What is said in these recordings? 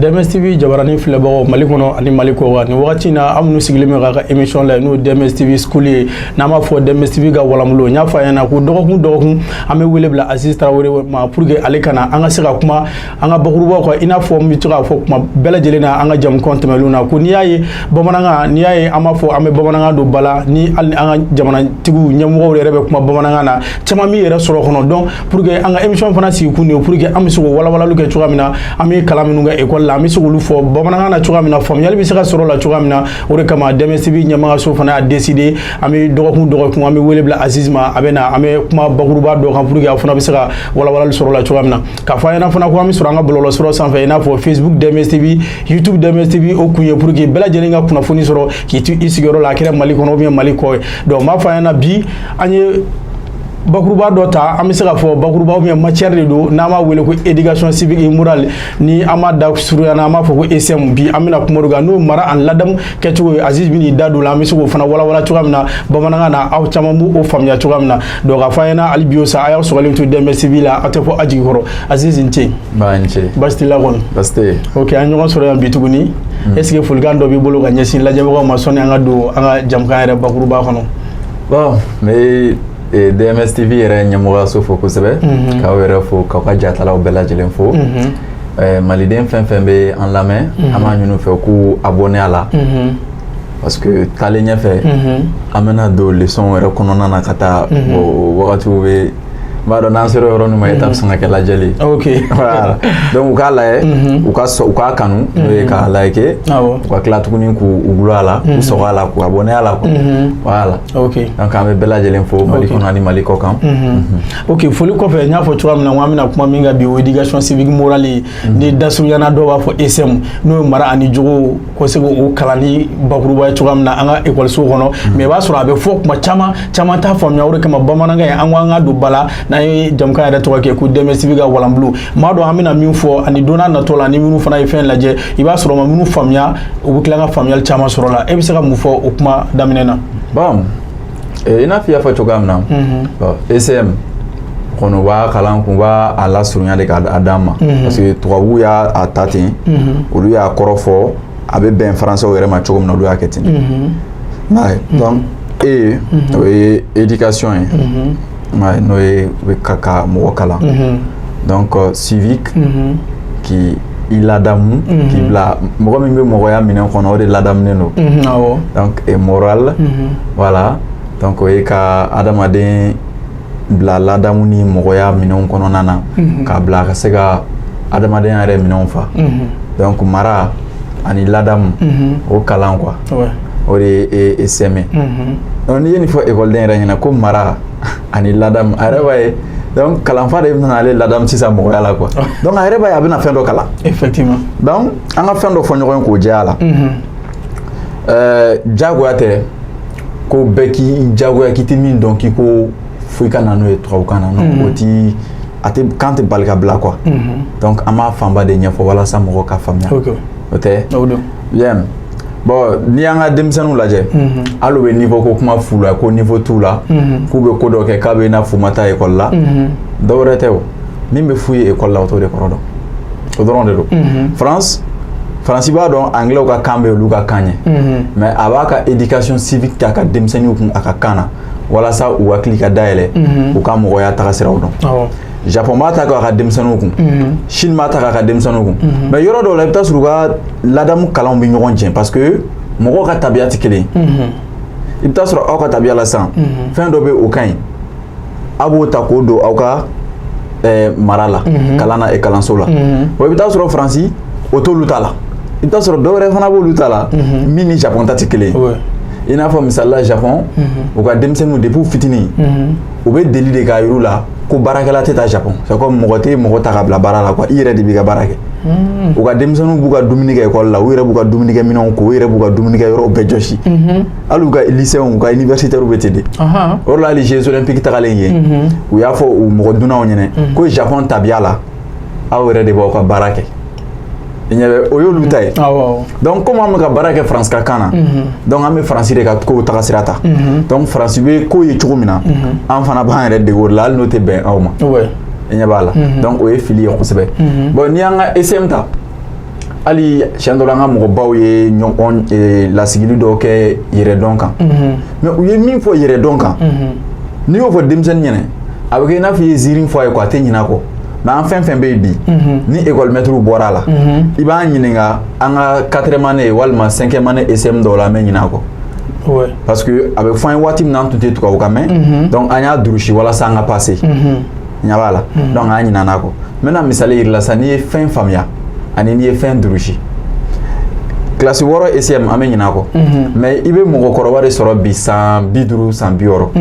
DMS TV jabarani filɛbagaw Mali kɔnɔ ani Mali kɔ kan ni wagati in na an minnu sigilen bɛ k'a ka émission la n'o DMS TV school ye n'an b'a fɔ DMS TV ka walanbolo n y'a fɔ a ɲɛna ko dɔgɔkun an bɛ wele bila Aziz Tarawele ma pour que ale kana an ka se ka kuma an ka bakurubaw kan i n'a fɔ n bɛ to k'a fɔ kuma bɛɛ lajɛlen na an ka jamukanw tɛmɛnenw na ko n'i y'a ye bamanankan n'i y'a ye an b'a fɔ an bɛ bamanankan don ba la ni hali an ka jamanatigiw ɲɛmɔgɔw yɛrɛ bɛ kuma bamanankan na caman b'i yɛrɛ sɔrɔ kɔnɔ donc pour que an ka émission fana sigi kun de pour que an bɛ se k'o walawalali kɛ cogoya min na an bɛ kalan minnu kɛ école la an bɛ se k'olu fɔ bamanankan na cogoya min na faamuyali bɛ se ka sɔrɔ la cogoya min na o de kama DMS TV ɲɛmɔgɔso fana y'a décidé an bɛ dɔgɔkun an bɛ wele bila Aziz ma a bɛ na an bɛ kuma bakuruba dɔ kan pour que a fana bɛ se ka walawalali sɔrɔ la cogoya min na k'a fɔ a ɲɛna fana ko an bɛ sɔrɔ an ka bɔlɔlɔsiraw sanfɛ i n'a fɔ Facebook DMS TV YouTube DMS TV o kun ye pour que bɛɛ lajɛlen ka kunnafoni sɔrɔ k'i to i sigiyɔrɔ la a kɛra Mali kɔnɔ ou bien Mali kɔ ye donc n b'a fɔ a ɲɛna bi an ye bakuruba dɔ ta an bɛ se ka fɔ bakuruba ou bien matière de don n'an b'a wele ko éducation civique et morale ni an b'a da surunya na an b'a fɔ ko ECM bi an bɛna kuma o kan n'o mara ani ladamu kɛcogo ye Aziz bɛ n'i da don la an bɛ se k'o fana walawala cogoya min na bamanankan na aw caman b'o faamuya cogoya min na donc k'a fɔ a ɲɛna hali bi o sa a y'aw sɔgɔlen to DMS TV la aw tɛ fɔ a jigi kɔrɔ Aziz n ce. N ce. Baasi t'i la kɔni. Baasi tɛ yen. Ok an ɲɔgɔn sɔrɔ yan bi tuguni est ce que folikan dɔ b'i bolo ka ɲɛsin lajɛbagaw ma sɔnni an ka don an ka jamukan yɛrɛ bakuruba kɔnɔ. Bon mais DMS TV yɛrɛ ɲɛmɔgɔyaso fo kosɛbɛ k'aw yɛrɛ fo k'aw ka jatalaw bɛɛ lajɛlen fo maliden fɛn fɛn bɛ an lamɛn an b'a ɲini u fɛ k'u abonné a la parce que taalen ɲɛfɛ an bɛna don leçon yɛrɛ kɔnɔna na ka taa wagatiw bɛ n b'a dɔn n'an sera yɔrɔ min ma e ta bɛ sɔn ka kɛ lajɛli voilà donc u k'a lajɛ u k'a kanu n'o ye k'a like u ka tila tuguni k'u gulo a la k'u sɔgɔ a la k'u abonné a la quoi voilà donc an bɛ bɛɛ lajɛlen fo Mali kɔnɔ ani Mali kɔ kan ok foli kɔfɛ n y'a fɔ cogoya min na n ko an bɛna kuma min kan bi o éducation civique morale ni dasurunyana dɔw b'a fɔ ECM n'o ye mara ani jogo ko se k'o kalan ni bakuruba ye cogoya min na an ka écolesow kɔnɔ mais i b'a sɔrɔ a bɛ fɔ kuma caman t'a faamuya o de kama bamanankan ye an ko an ka don ba la n'an ye jamukan yɛrɛ tɔgɔ kɛ ko DMS TV ka walanbulu maa dɔn an bɛna min fɔ ani donna natɔ la ni minnu fana ye fɛn lajɛ i b'a sɔrɔ ma minnu faamuya u bɛ tila ka faamuyali caman sɔrɔ la e bɛ se ka mun fɔ o kuma daminɛ na. Bon i n'a fɔ i y'a fɔ cogoya min na ECM kɔni u b'a kalan kun u b'a lasurunya de k'a d'an ma parce que tubabuw y'a ta ten olu y'a kɔrɔ fɔ a bɛ bɛn faransɛw yɛrɛ ma cogo min na olu y'a kɛ ten donc o ye éducation ye n'o ye ka mɔgɔ kalan donc civique qui i ladamu k'i bila mɔgɔ min bɛ mɔgɔya minɛn kɔnɔ o de ladamunen don donc et moral voilà donc o ye ka adamaden bila ladamu ni mɔgɔya minɛnw kɔnɔna na k'a bila a ka se ka adamadenya yɛrɛ minɛnw fa donc mara ani ladamu o kalan quoi o de ye ECM donc n'i ye nin fɔ ekɔliden yɛrɛ ɲɛna ko mara ani ladamu a yɛrɛ b'a ye donc kalanfa de bɛna ale ladamu sisan mɔgɔya la quoi donc a yɛrɛ b'a ye a bɛna fɛn dɔ kalan effectivement donc an ka fɛn dɔ fɔ ɲɔgɔn ye k'o jɛya la jagoya tɛ ko bɛɛ k'i jagoya k'i tɛ min dɔn k'i ko fo i ka na n'o ye tubabukan na non o ti a tɛ kan tɛ bali ka bila quoi donc an b'a fanba de ɲɛfɔ walasa mɔgɔw ka faamuya o tɛ bien bon ni y'an ka denmisɛnninw lajɛ hali u bɛ niveau ko kuma f'u la ko niveau t'u la k'u bɛ ko dɔ kɛ k'a bɛ i n'a fɔ u ma taa école la dɔ wɛrɛ tɛ o min bɛ f'u ye école la o t'o de kɔrɔ dɔn o dɔrɔn de don Faransi b'a dɔn anglais ka kan bɛ olu ka kan ɲɛ mais a b'a ka éducation civique kɛ a ka denmisɛnninw kun a ka kan na walasa u hakili ka dayɛlɛ u ka mɔgɔya tagasiraw dɔn Japon b'a ta k'a ka denmisɛnninw kun Chine b'a ta k'a ka denmisɛnninw kun mais yɔrɔ dɔw la i bɛ taa sɔrɔ u ka ladamu kalanw bɛ ɲɔgɔn cɛn parce que mɔgɔw ka tabiya tɛ kelen i bɛ taa sɔrɔ aw ka tabiya la sisan fɛn dɔ bɛ o ka ɲi a b'o ta k'o don aw ka mara la kalan na kalanso la wa i bɛ taa sɔrɔ Faransi o t'olu ta la i bɛ taa sɔrɔ dɔ wɛrɛ fana b'olu ta la min ni Japon ta tɛ kelen ye i n'a fɔ misalila Japon u ka denmisɛnninw depuis fitinin u bɛ deli de k'a yir'u la ko baarakɛla tɛ taa Japon c'est comme mɔgɔ tɛ mɔgɔ ta ka bila baara la quoi i yɛrɛ de b'i ka baara kɛ u ka denmisɛnninw b'u ka dumuni kɛ école la u yɛrɛ b'u ka dumunikɛ minɛnw ko u yɛrɛ b'u ka dumunikɛ yɔrɔw bɛɛ jɔsi hali u ka lycéens u ka universitaires bɛ ten de o de la hali Jeux olympiques tagalen ye u y'a fɔ u mɔgɔ dunnaw ɲɛna ko Japon tabiya la aw yɛrɛ de b'aw ka baara kɛ i ɲɛ bɛ o y'olu ta ye donc comme an bɛ ka baara kɛ France ka kan na donc an bɛ Faransi de ka kow tagasira ta donc Faransi bɛ ko ye cogo min na an fana b'an yɛrɛ dege o la hali n'o tɛ bɛn aw ma i ɲɛ b'a la donc o ye fili ye kosɛbɛ bon n'i y'an ka ECM ta ali chandolanga mo baw ye ñon la sigili do ke yere donkan mais u ye min fo yere donkan ni yo fo demsen ñene avec na fi zirin fo ay ko te ñina ko mais en fin be bi ni école maître bora la iba ñininga anga 4e année walma 5e année SM do la mais ñina ko ouais parce que avec fin watim nan tout tout ko kamen donc anya drushi wala ça nga passé ñawala donc anya ñina nako maintenant misale ir la sani fin famia ani ni fin drushi classe woro SM ame ñina ko mais ibe mo ko koroware soro bi 100 bidru 100 bioro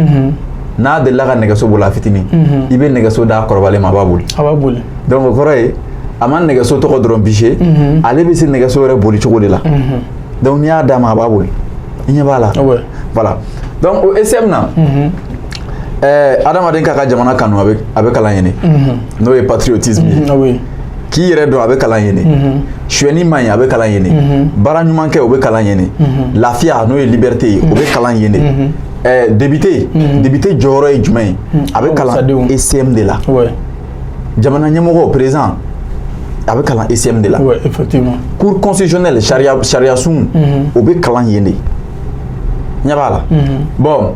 na de la ga negaso bola fitini ibe negaso da korowale mababul donc koroy aman negaso to ko dron biché ale be se negaso re boli choko de la donc ni ada mababul inya bala voilà donc au SM na adama den ka jamana kanu avec kala yene no e patriotisme oui qui yere do avec kala yene chweni manya avec kala yene bara nyumanke obe kala yene lafia no e liberté obe kala yene débuté joro e jumay avec kala SM de là ouais jamana nyemogo présent avec kala SM de là ouais effectivement cour constitutionnel charia sum obe kala yene nyabala bon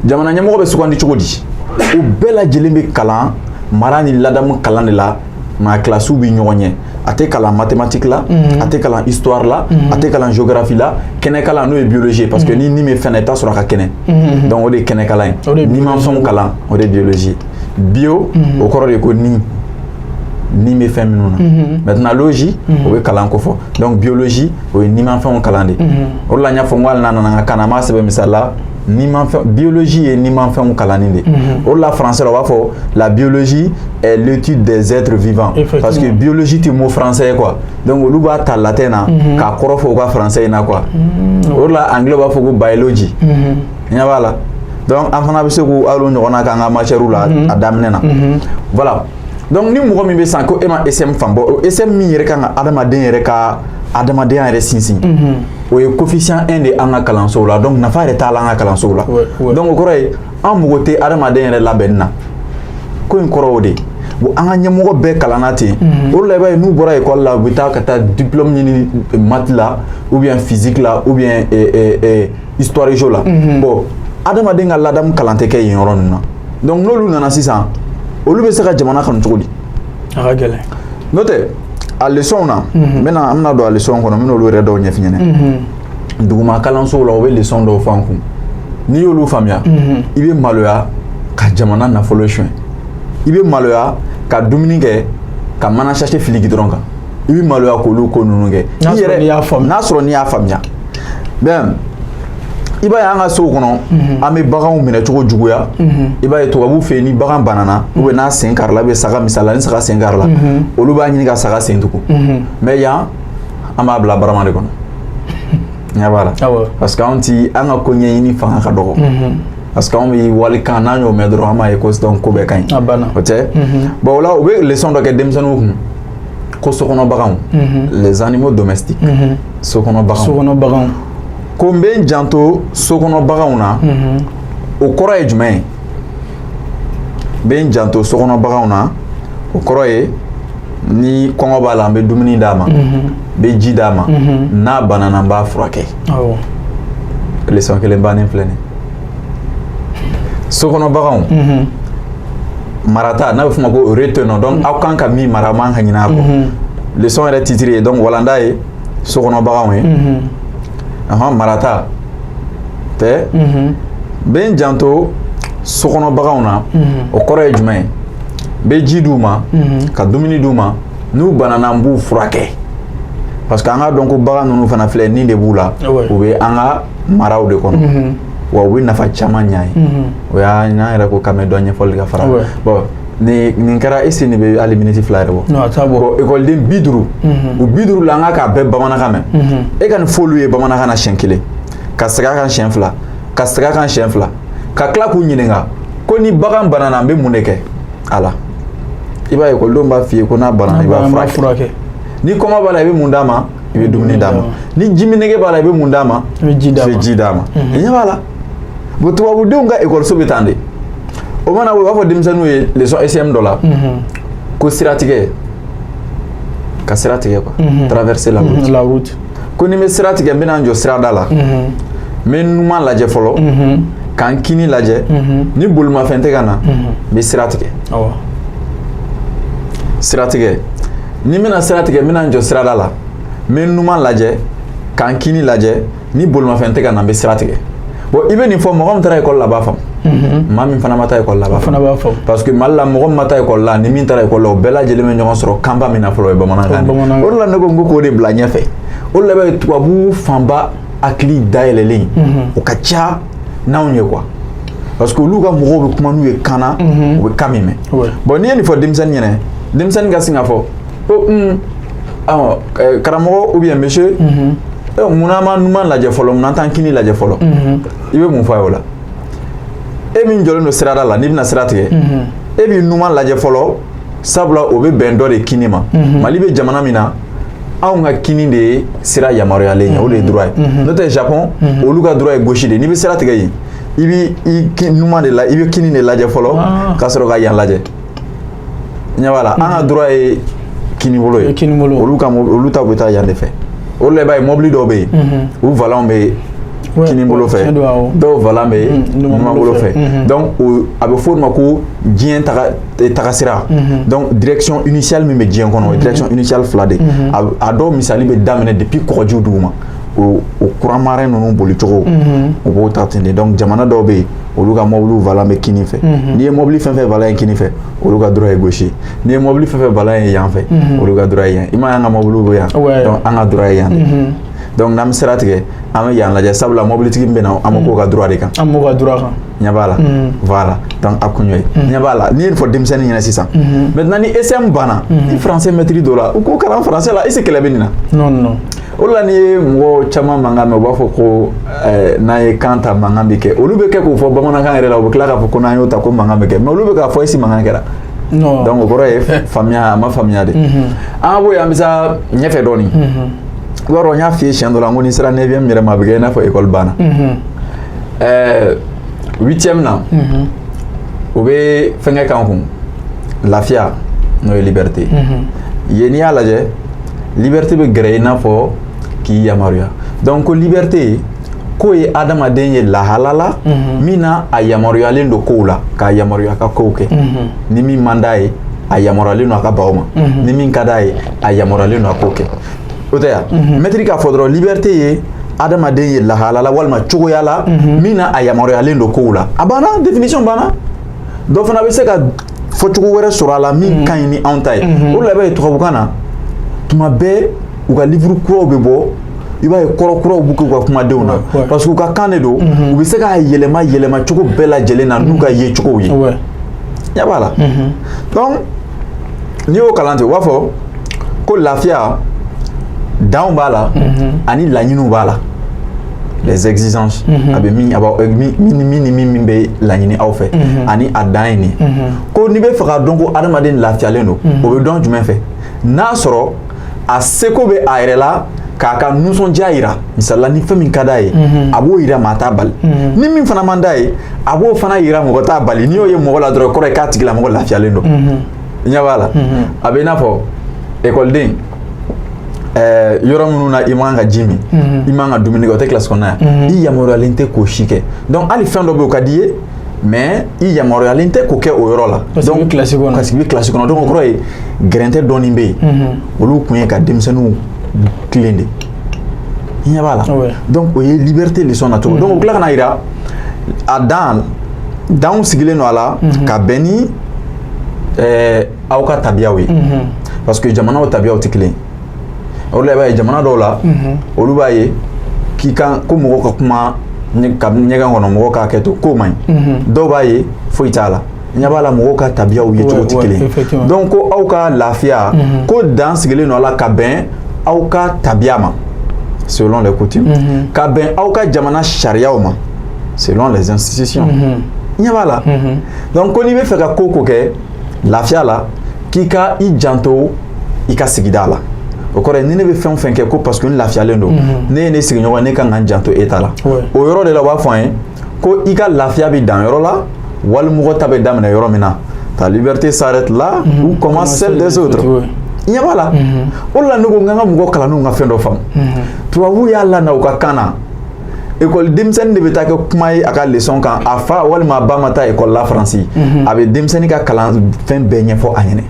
jamana nyemogo be sukandi chogodi o bela jelembe kalan marani ladamu kalan de la ma classe bi ñoñe ate kalan mathématique la ate kalan histoire la ate kalan géographie la kene kalan no biologie parce que ni me feneta sur ka kene donc o de kene kalan ni ma fon kalan o de biologie bio o koro de ko ni me fem minuna maintenant logie o be kalan ko fo donc biologie o ni ma fon kalan de o la nya fo wal nana kana ma sebe misala ni man fait biologie et ni man fait un calaninde. Au la français on va faire la biologie est l'étude des êtres vivants parce que biologie tu mot français quoi. Donc on va ta latin ka korofo quoi français na quoi. Au la anglais on va faire biologie. Nya voilà. Donc en fana be se ko alo nyona ka nga macheru la adamne na. Voilà. Donc ni mo mi be san ko e ma SM fambo SM mi yere ka adama den yere ka adama den yere sinsin. O ye coefficient 1 de anga kalanso la donc nafa re ta la anga kalanso la donc o koroy an mugote adama den yere labenna ko en koro de bo anga nyemogo be kalanati o la ba nu bora école la bita kata diplôme ni maths la ou bien physique la ou bien histoire et la bon adama den la dam kalante ke yoron na donc no lu nana sisan o lu be se ka jamana kan tugodi aga gele note a leçon na maintenant amna do a leçon kono mino lu redo nyef nyene duguma kalanso la o be leçon do fanku ni yolu famia ibe maloya ka jamana na folo chwen ibe maloya ka dumuni ke ka mana chercher filigi dronka ibe maloya ko lu ko nunu ke na soro ni ya famia ben iba ya nga so kono ame bagan mena cogo juguya iba ye to abu fe ni bagan banana ou na sen karla be saga misala ni saga sen karla olu ba nyini ka saga sen tuku mais ya ama bla barama de kono nya bala parce que on ti anga ko nyini fanga ka dogo parce que on mi wali kana nyo me dro ama e ko donc ko be kan abana ote bon là o be leçon do ke demsanu ko so kono bagan les animaux domestiques so kono bagan combien janto sokono bagauna o koro e jumɛn ben janto sokono bagauna o koro e ni kɔngɔ b'a la an bɛ dumuni d'a ma bɛ ji d'a ma n'a banana n b'a furakɛ leçon kelen bannen filɛ nin sokɔnɔ baganw marata n'a bɛ f'o ma ko retenant donc aw kan ka min mara man ka ɲinɛ a kɔ leçon yɛrɛ titre ye donc walanda ye sokɔnɔ baganw ye marata te ben janto sokɔnɔ baganw na o kɔrɔ ye jumɛn be ji d'u ma ka dumuni d'u ma n'u banana n b'u furakɛ parce que an ka dɔn ko bagan ninnu fana filɛ nin de b'u la u bɛ an ka maraw de kɔnɔ wa u bɛ nafa caman ɲa ye o y'a n'an yɛrɛ ko k'an bɛ dɔ ɲɛfɔli ka fara bon nin kɛra ese ni bɛ hali miniti fila yɛrɛ bɔ bon ekɔliden 50 u 50 la an ka k'a bɛɛ bamanankan mɛn e ka nin f'olu ye bamanankan na siɲɛ 1 ka segin a kan siɲɛ 2 ka segin a kan siɲɛ 2 ka tila k'u ɲininka ko ni bagan banana n bɛ mun de kɛ a la i b'a ye ekɔlidenw b'a f'i ye ko n'a banana i b'a furakɛ ni kɔngɔ b'a la i bɛ mun d'a ma i bɛ dumuni d'a ma ni jiminɛgɛ b'a la i bɛ mun d'a ma i bɛ ji d'a ma i ɲɛ b'a la bon tubabudenw ka ekɔliso bɛ tan de o mana u b'a fɔ denmisɛnninw ye leçon SM dɔ la ko siratigɛ ka sira tigɛ quoi traverser la route la route ko ni bɛ sira tigɛ n bɛna n jɔ sirada la n bɛ numan lajɛ fɔlɔ k'an kini lajɛ ni bolimafɛn tɛ ka na n bɛ sira tigɛ sira tigɛ ni n bɛna sira tigɛ n bɛna n jɔ sirada la n bɛ numan lajɛ k'an kini lajɛ ni bolimafɛn tɛ ka na n bɛ sira tigɛ bon i bɛ nin fɔ mɔgɔ min taara école la a b'a faamu maa min fana ma taa école la a b'a faamu parce que Mali la mɔgɔ min ma taa école la ni min taara école la o bɛɛ lajɛlen bɛ ɲɔgɔn sɔrɔ kanba min na fɔlɔ o ye bamanankan de o de la ne ko n ko k'o de bila ɲɛfɛ o de la bɛ tubabu fanba hakili dayɛlɛlen o ka ca n'anw ye quoi parce que olu ka mɔgɔw bɛ kuma n'u ye kan na u bɛ kan min mɛn bon n'i ye nin fɔ denmisɛnnin ɲɛna denmisɛnnin ka sin ka fɔ ko karamɔgɔ ou bien monsieur munna ma numan lajɛ fɔlɔ munna t'an kini lajɛ fɔlɔ i bɛ mun fɔ a ye o la e min jɔlen don sirada la n'i bɛna sira tigɛ e b'i numan lajɛ fɔlɔ sabula o bɛ bɛn dɔ de kini ma Mali bɛ jamana min na anw ka kini de ye sira yamaruyalen ye o de ye droit ye n'o tɛ Japon olu ka droit ye gauche de n'i bɛ sira tigɛ yen i b'i numan de la i bɛ kini de lajɛ fɔlɔ ka sɔrɔ ka yan lajɛ ɲɛ b'a la an ka droit ye kini bolo ye olu ta bɛ taa yan de fɛ o de la i b'a ye mobili dɔw bɛ yen u valanw bɛ kini bolo fɛ dɔw valan bɛ numan bolo fɛ donc a bɛ fɔ o ma ko diɲɛ tagasira donc direction initiale min bɛ diɲɛ kɔnɔ o ye direction initiale fila de a dɔw misali bɛ daminɛ depuis kɔgɔjiw dugu ma o courant marin ninnu boli cogo o b'o ta ten de donc jamana dɔw bɛ yen olu ka mobiliw valan bɛ kini fɛ n'i ye mobili fɛn fɛn valan ye kini fɛ olu ka droit ye gauche n'i ye mobili fɛn fɛn valan ye yan fɛ olu ka droit ye yan i ma ye an ka mobiliw bɛ yan donc an ka droit ye yan de donc n'an bɛ sira tigɛ an bɛ yan lajɛ sabula mobilitigi min bɛ na an bɛ k'o ka droit de kan an b'o ka droit kan ɲɛ b'a la voilà donc a kun y'o ye ɲɛ b'a la n'i ye nin fɔ denmisɛnnin ɲɛna sisan maintenant ni ECM banna ni français maîtrise dɔ la u k'o kalan français la est-ce que kɛlɛ bɛ nin na non o la n'i ye mɔgɔ caman mankan mɛn u b'a fɔ ko n'an ye kan ta mankan bɛ kɛ olu bɛ kɛ k'o fɔ bamanankan yɛrɛ la u bɛ tila k'a fɔ ko n'an y'o ta ko mankan bɛ kɛ mais olu bɛ k'a fɔ est-ce que mankan kɛra donc o kɔrɔ ye faamuya a ma faamuya de an ka bɔ yen an bɛ taa ɲɛfɛ dɔɔnin i b'a dɔn n y'a f'i ye siɲɛ dɔ la n ko ni sera 9e yɛrɛ ma a bɛ kɛ i n'a fɔ école banna 8e na o bɛ fɛnkɛ k'an kun lafiya n'o ye liberté yen n'i y'a lajɛ liberté bɛ gɛrɛ i n'a fɔ k'i yamaruya donc ko liberté k'o ye adamaden ye lahala la min na a yamaruyalen don kow la k'a yamaruya ka kow kɛ ni min man d'a ye a yamaruyalen don a ka baw ma ni min ka d'a ye a yamaruyalen don a k'o kɛ o tɛ yan maître k'a fɔ dɔrɔn liberté ye adamaden ye lahala la walima cogoya la min na a yamaruyalen don kow la a banna définition banna dɔ fana bɛ se ka fɔcogo wɛrɛ sɔrɔ a la min ka ɲi ni anw ta ye o de la i b'a ye tubabukan na tuma bɛɛ u ka livre kuraw bɛ bɔ i b'a ye kɔrɔ kuraw b'u k'u ka kumadenw na parce que u ka kan de don u bɛ se k'a yɛlɛma cogo bɛɛ lajɛlen na n'u ka ye cogow ye ɲɛ b'a la donc n'i y'o kalan ten u b'a fɔ ko lafiya danw b'a la ani laɲiniw b'a la les exigences a bɛ min bɛ laɲini aw fɛ ani a dan ye nin ko n'i bɛ fɛ k'a dɔn ko adamaden lafiyalen don o bɛ dɔn jumɛn fɛ n'a sɔrɔ a seko bɛ a yɛrɛ la k'a ka nisɔndiya yira misalila ni fɛn min ka d'a ye a b'o yira maa t'a bali ni min fana man d'a ye a b'o fana yira mɔgɔ t'a bali n'i y'o ye mɔgɔ la dɔrɔn kɔrɔ ye k'a tigilamɔgɔ lafiyalen don ɲɛ b'a la a bɛ i n'a fɔ ekɔliden yɔrɔ minnu na i man ka ji min i man ka dumuni kɛ o tɛ kilasi kɔnɔna yan i yamaruyalen tɛ k'o si kɛ donc hali fɛn dɔ bɛ yen o ka di i ye mais i yamaruyalen tɛ k'o kɛ o yɔrɔ la parce que i bɛ kilasi kɔnɔ donc o kɔrɔ ye gɛrɛntɛ dɔɔnin bɛ yen olu kun ye ka denmisɛnninw tilen de i ɲɛ b'a la donc o ye liberté leçon na cogo donc o tila ka na yira a danw sigilen don a la ka bɛn ni aw ka tabiyaw ye parce que jamanaw tabiyaw tɛ kelen o de la i b'a ye jamana dɔw la olu b'a ye k'i kan ko mɔgɔ ka kuma ɲɛgɛn kɔnɔ mɔgɔ k'a kɛ to k'o man ɲi dɔw b'a ye foyi t'a la ɲɛ b'a la mɔgɔw ka tabiyaw ye cogo tɛ kelen donc ko aw ka lafiya ko dan sigilen don a la ka bɛn aw ka tabiya ma selon les coutumes ka bɛn aw ka jamana sariyaw ma selon les institutions ɲɛ b'a la donc ko n'i bɛ fɛ ka ko ko kɛ lafiya la k'i ka i janto i ka sigida la o kɔrɔ ye ni ne bɛ fɛn o fɛn kɛ ko parce que n lafiyalen don ne ye ne sigiɲɔgɔn ne kan ka n janto e ta la o yɔrɔ de la u b'a fɔ an ye ko i ka lafiya bɛ dan yɔrɔ la walimɔgɔ ta bɛ daminɛ yɔrɔ min na ta liberté s'arrête là où commence celle des autres ɲɛ b'a la o de la ne ko n ka mɔgɔ kalanniw ka fɛn dɔ faamu tubabuw y'a la na u ka kan na école denmisɛnnin de bɛ taa kɛ kuma ye a ka leçon kan a fa walima a ba ma taa école la Faransi a bɛ denmisɛnnin ka kalan fɛn bɛɛ ɲɛfɔ a ɲɛna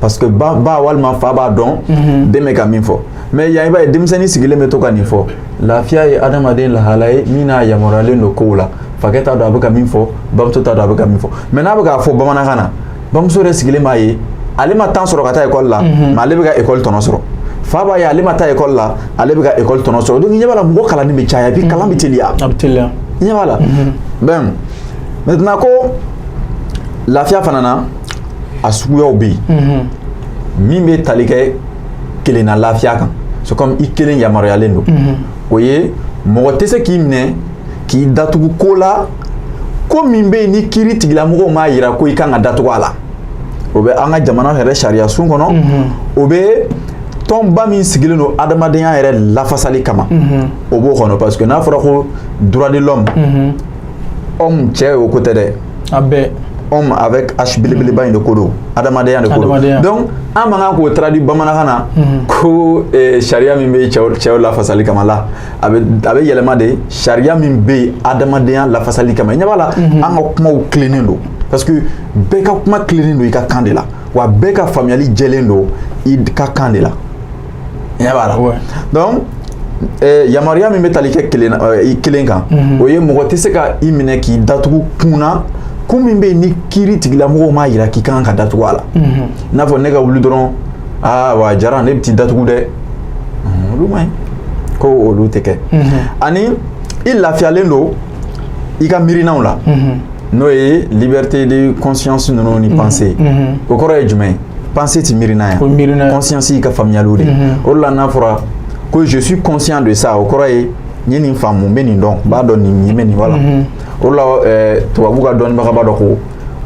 parce que ba walima fa b'a dɔn den bɛ ka min fɔ mais yan i b'a ye denmisɛnnin sigilen bɛ to ka nin fɔ lafiya ye adamaden lahala ye min n'a yamaruyalen don kow la fakɛ t'a dɔn a bɛ ka min fɔ bamuso t'a dɔn a bɛ ka min fɔ mais n'a bɛ k'a fɔ bamanankan na bamuso yɛrɛ sigilen b'a ye ale ma temps sɔrɔ ka taa école la mais ale bɛ ka école tɔnɔ sɔrɔ fa b'a ye ale ma taa école la ale bɛ ka école tɔnɔ sɔrɔ donc i ɲɛ b'a la mɔgɔ kalanni bɛ caya puis kalan bɛ teliya a bɛ teliya i ɲɛ b'a la ben maintenant ko lafiya fana na a suguyaw bɛ yen min bɛ tali kɛ kelenna lafiya kan c'est comme i kelen yamaruyalen don o ye mɔgɔ tɛ se k'i minɛ k'i datugu ko la ko min bɛ yen ni kiiri tigilamɔgɔw m'a yira ko i kan ka datugu a la o bɛ an ka jamana yɛrɛ sariya sun kɔnɔ o bɛ tɔnba min sigilen don adamadenya yɛrɛ lafasali kama o b'o kɔnɔ parce que n'a fɔra ko droit de l'homme homme cɛ o ko tɛ dɛ a bɛɛ homme avec H belebeleba in de ko don adamadenya de ko don donc an man kan k'o traduit bamanankan na ko sariya min bɛ cɛw lafasali kama la a bɛ yɛlɛma de sariya min bɛ adamadenya lafasali kama i ɲɛ b'a la an ka kumaw tilennen don parce que bɛɛ ka kuma tilennen don i ka kan de la wa bɛɛ ka faamuyali jɛlen don i ka kan de la i ɲɛ b'a la donc yamaruya min bɛ tali kɛ i kelen kan o ye mɔgɔ tɛ se ka i minɛ k'i datugu kun na kun min bɛ yen ni kiiri tigilamɔgɔw m'a yira k'i kan ka datugu a la i n'a fɔ ne ka wuli dɔrɔn wa jara ne bɛ t'i datugu dɛ olu man ɲi ko olu tɛ kɛ ani i lafiyalen don i ka miirinaw la n'o ye liberté de conscience ninnu ni pensée o kɔrɔ ye jumɛn ye pensée ti miirina yan conscience y'i ka faamuyaliw de o de la n'a fɔra ko je suis conscient de ça o kɔrɔ ye n ye nin faamu n bɛ nin dɔn n b'a dɔn nin bɛ nin wala o de la tubabu ka dɔnnibaga b'a dɔn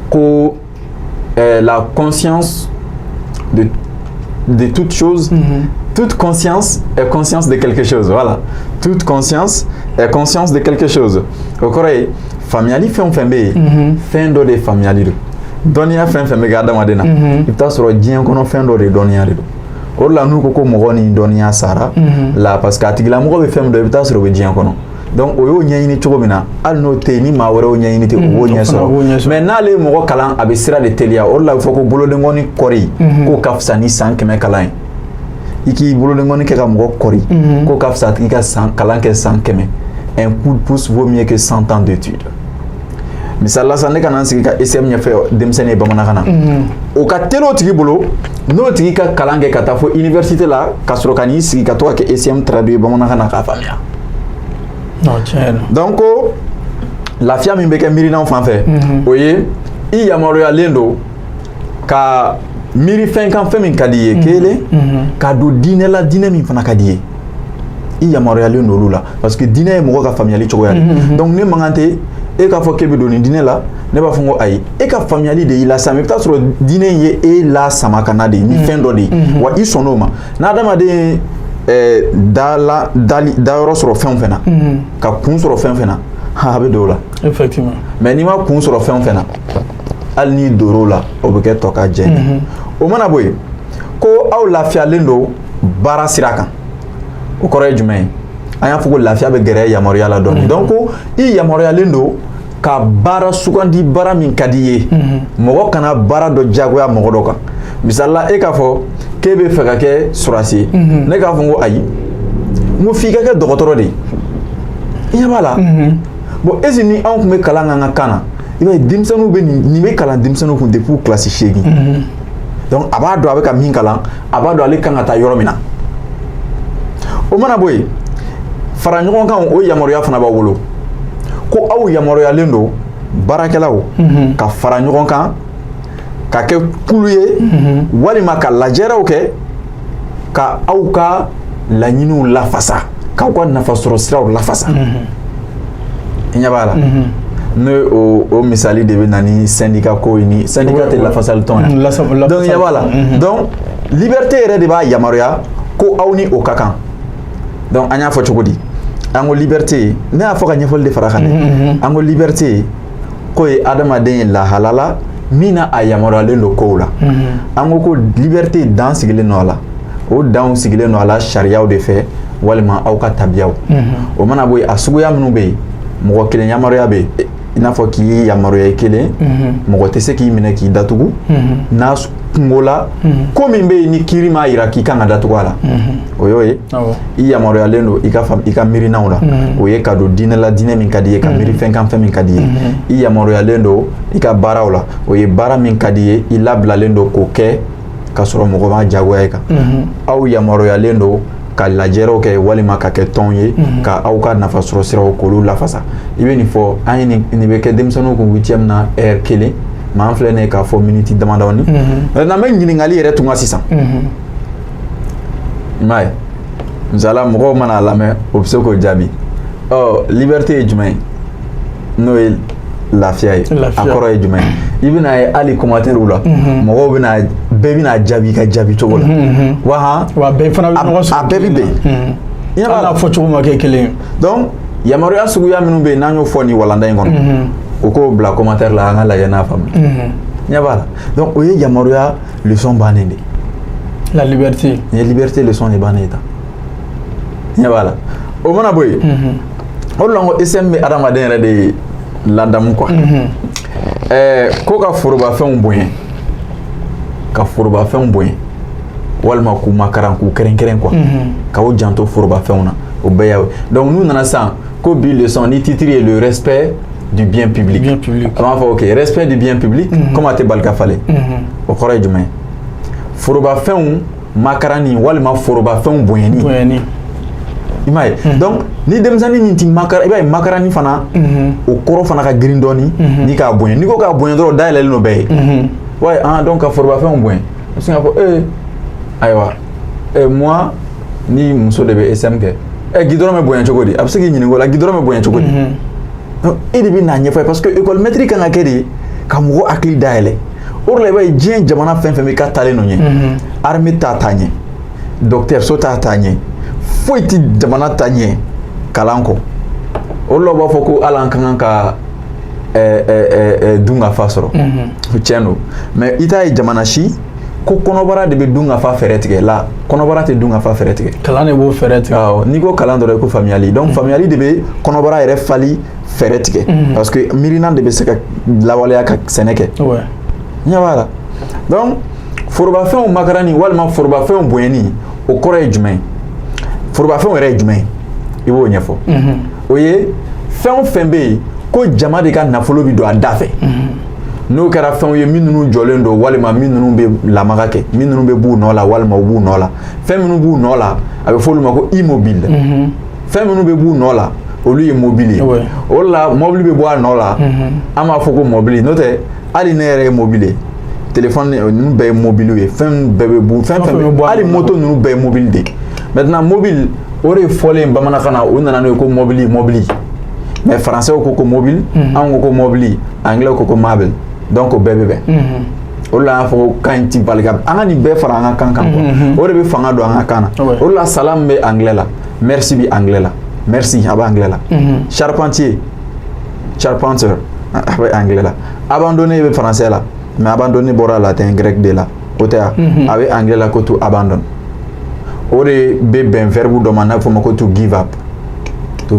ko la conscience de toute chose toute conscience est conscience de quelque chose voilà toute conscience est conscience de quelque chose o kɔrɔ ye faamuyali fɛn o fɛn bɛ yen fɛn dɔ de ye faamuyali don dɔnniya fɛn fɛn bɛ kɛ adamaden na i bɛ taa sɔrɔ diɲɛ kɔnɔ fɛn dɔ de ye dɔnniya de don o de la n'u ko mɔgɔ ni dɔnniya sara la parce que a tigilamɔgɔ bɛ fɛn min dɔn i bɛ taa sɔrɔ o bɛ diɲɛ kɔnɔ donc o y'o ɲɛɲini cogo min na hali n'o tɛ yen ni maa wɛrɛ y'o ɲɛɲini ten o b'o ɲɛ sɔrɔ mais n'ale ye mɔgɔ kalan a bɛ sira de teliya o de la a bɛ fɔ ko bolodenkɔni kɔri k'o ka fisa ni san 100 kalan ye i k'i bolodenkɔni kɛ ka mɔgɔ kɔri k'o ka fisa i ka kalan kɛ san 100 un coup de pouce vaut mieux que 100 ans d'études misali la sisan ne ka na n sigi ka ECM ɲɛfɛ denmisɛnnin ye bamanankan na o ka teli o tigi bolo n'o tigi ka kalan kɛ ka taa fɔ université la ka sɔrɔ ka n'i sigi ka to ka kɛ ECM traduit bamanankan na k'a faamuya donc ko lafiya min bɛ kɛ miirinaw fan fɛ o ye i yamaruyalen don ka miiri fɛn kan fɛn min ka di i ye kelen ka don diinɛ la diinɛ min fana ka di i ye i yamaruyalen don olu la parce que diinɛ ye mɔgɔ ka faamuyali cogoya de donc ne man kan tɛ e k'a fɔ k'e bɛ don nin diinɛ la ne b'a fɔ n ko ayi e ka faamuyali de y'i la sa mais i bɛ taa sɔrɔ diinɛ in ye e la sama ka na de ni fɛn dɔ de ye wa i sɔnn'o ma n'adamaden dayɔrɔ sɔrɔ fɛn o fɛn na ka kun sɔrɔ fɛn o fɛn na a bɛ don o la effectivement mais n'i ma kun sɔrɔ fɛn o fɛn na hali n'i dor'o la o bɛ kɛ tɔ ka jɛ o mana bɔ yen ko aw lafiyalen don baara sira kan o kɔrɔ ye jumɛn ye an y'a fɔ ko lafiya bɛ gɛrɛ yamaruya la dɔɔni donc ko i yamaruyalen don ka baara sugandi baara min ka di i ye mɔgɔ kana baara dɔ diyagoya mɔgɔ dɔ kan misali la e k'a fɔ k'e bɛ fɛ ka kɛ surasi ye ne k'a fɔ n ko ayi n ko f'i ka kɛ dɔgɔtɔrɔ de ye i ɲɛ b'a la bon est-ce que ni anw tun bɛ kalan k'an ka kan na i b'a ye denmisɛnninw bɛ nin bɛ kalan denmisɛnninw kun depuis kilasi 8 donc a b'a dɔn a bɛ ka min kalan a b'a dɔn ale kan ka taa yɔrɔ min na o mana bɔ yen fara ɲɔgɔn kan o yamaruya fana b'aw bolo ko aw yamaruyalen don baarakɛlaw ka fara ɲɔgɔn kan ka kɛ kulu ye walima ka lajɛrew kɛ ka aw ka laɲiniw lafasa k'aw ka nafasɔrɔ siraw lafasa i ɲɛ b'a la ne o misali de bɛ na ni syndicat ko ye ni syndicat tɛ lafasali tɔn ye donc i ɲɛ b'a la donc liberté yɛrɛ de b'a yamaruya ko aw ni o ka kan donc an y'a fɔ cogo di an ko liberté ne y'a fɔ ka ɲɛfɔli de fara kan dɛ an ko liberté ko ye adamaden ye lahalala mina a yamaruyalen do kow la an ko ko liberté dan sigilen no ala o dan sigilen no ala sariyaw de fɛ walima aw ka tabiyaw o mana bo a suguya minnu bɛ yen mɔgɔ kelen yamaruya bɛ i n'a fɔ k'i yamaruya kelen mɔgɔ tɛ se k'i minɛ k'i datugu n'a kungo la ko min bɛ yen ni kiiri m'a jira k'i kan ka datugu a la o y'o ye i yamaruyalen do i ka miirinaw la o ye ka don diinɛ la diinɛ min ka di ye ka miiri fɛn kan fɛn min ka di ye i yamaruyalen do i ka baaraw la o ye baara min ka di ye i labilalen do k'o kɛ ka sɔrɔ mɔgɔ ma jagoya i kan aw yamaruyalen do ka lajɛrew kɛ walima ka kɛ tɔn ye ka aw ka nafasɔrɔ siraw k'olu lafasa i bɛ nin fɔ an ye nin bɛ kɛ denmisɛnninw kun 8e na heure 1 mais an filɛ nin ye k'a fɔ miniti damadɔni n'an bɛ ɲininkali yɛrɛ tun ka sisan i m'a ye misala mɔgɔw mana a lamɛn o bɛ se k'o jaabi liberté ye jumɛn ye n'o ye lafiya ye a kɔrɔ ye jumɛn ye i bɛna ye hali commentaire la mɔgɔw bɛna bɛɛ bɛna jaabi ka jaabi cogo la wa bɛɛ fana bɛ ɲɔgɔn sɔrɔ a bɛɛ bɛ bɛn hali n'a fɔ cogo ma kɛ kelen ye donc yamaruya suguya minnu bɛ yen n'an y'o fɔ nin walanda in kɔnɔ o k'o bila commentaire la an ka lajɛ n'a faamu ɲɛ b'a la donc o ye yamaruya leçon bannen de la liberté nin ye liberté leçon de bannen ye tan ɲɛ b'a la o mana bɔ yen o de la n ko ISM bɛ adamaden yɛrɛ de ladamu quoi ko ka forobafɛnw bonya ka forobafɛnw bonya walima k'u makaran k'u kɛrɛnkɛrɛn quoi ka o janto forobafɛnw na o bɛɛ yawe donc n'u nana san ko bi leçon ni titre ye le respect du bien public an b'a fɔ ok respect du bien public comme a tɛ bali ka falen o kɔrɔ ye jumɛn forobafɛnw makarani walima forobafɛnw bonyani i m'a ye donc ni denmisɛnnin min ti makara i b'a ye makarani fana o kɔrɔ fana ka girin dɔɔni ni k'a bonya n'i ko k'a bonya dɔrɔn dayɛlɛlen no bɛɛ ye ouais donc ka forobafɛnw bonya i bɛ se k'a fɔ ayiwa moi ni muso de bɛ SM kɛ gidɔrɔn bɛ bonya cogo di a bɛ se k'i ɲininka o la gidɔrɔn bɛ bonya cogo di donc e de bɛ n'a ɲɛfɔ parce que école maître kan ka kɛ de ka mɔgɔ hakili dayɛlɛ o de la i b'a ye diɲɛ jamana fɛn fɛn bɛ k'a taalen no ɲɛ armée ta ɲɛ docteur ta ɲɛ foyi ti jamana ta ɲɛ kalan kɔ o la b'a fɔ ko hali an ka kan ka dun ka fa sɔrɔ tiɲɛ don mais i t'a ye jamana si ko kɔnɔbara de bɛ dun ka fa fɛɛrɛ tigɛ la kɔnɔbara tɛ dun ka fa fɛɛrɛ tigɛ kalan de b'o fɛɛrɛ tigɛ awɔ n'i ko kalan dɔrɔn i ko faamuyali donc faamuyali de bɛ kɔnɔbara yɛrɛ fali fɛɛrɛ tigɛ parce que miirina de bɛ se ka lawaleya ka sɛnɛ kɛ ɲɛ b'a la donc forobafɛnw makarani walima forobafɛnw bonyani o kɔrɔ ye jumɛn ye forobafɛnw yɛrɛ ye jumɛn ye i b'o ɲɛfɔ o ye fɛn o fɛn bɛ yen ko jama de ka nafolo bɛ don a da fɛ n'o kɛra fɛnw ye min ninnu jɔlen don walima min ninnu bɛ lamaga kɛ min ninnu bɛ b'u nɔ la walima u b'u nɔ la fɛn minnu b'u nɔ la a bɛ fɔ olu ma ko immobile fɛn minnu bɛ b'u nɔ la olu ye mobile ye o de la mobile bɛ bɔ a nɔ la an b'a fɔ ko mobile n'o tɛ hali ne yɛrɛ ye mobile téléphone ninnu bɛɛ ye mobile ye fɛn bɛɛ bɛ bu fɛn fɛn hali moto ninnu bɛɛ ye mobile de maintenant mobile o de fɔlen bamanankan na o nana n'o ye ko mobili mais français ko ko mobile an ko mobili anglais ko mobile donc o bɛɛ bɛ bɛn o de la an fɔ kan ti bali ka an ka nin bɛɛ fara an ka kan kan quoi o de bɛ fanga don an ka kan na o de la salam bɛ anglais la merci bɛ anglais la merci a bɛ anglais la charpentier a bɛ anglais la abandonné bɛ français la mais abandonné bɔra latin grec de la o tɛ a bɛ anglais la ko to abandon o de bɛ bɛn verbe dɔ ma n'a bɛ fɔ ma ko to give up a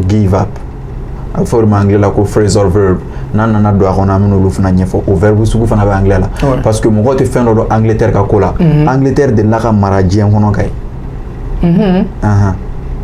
bɛ fɔ o de ma anglais la ko phrasal verb n'an nana don a kɔnɔ an bɛ n'olu fana ɲɛfɔ o verbe sugu fana bɛ anglais la parce que mɔgɔw tɛ fɛn dɔ dɔn Angleterre ka ko la Angleterre de la ka mara diɲɛ kɔnɔ ka ye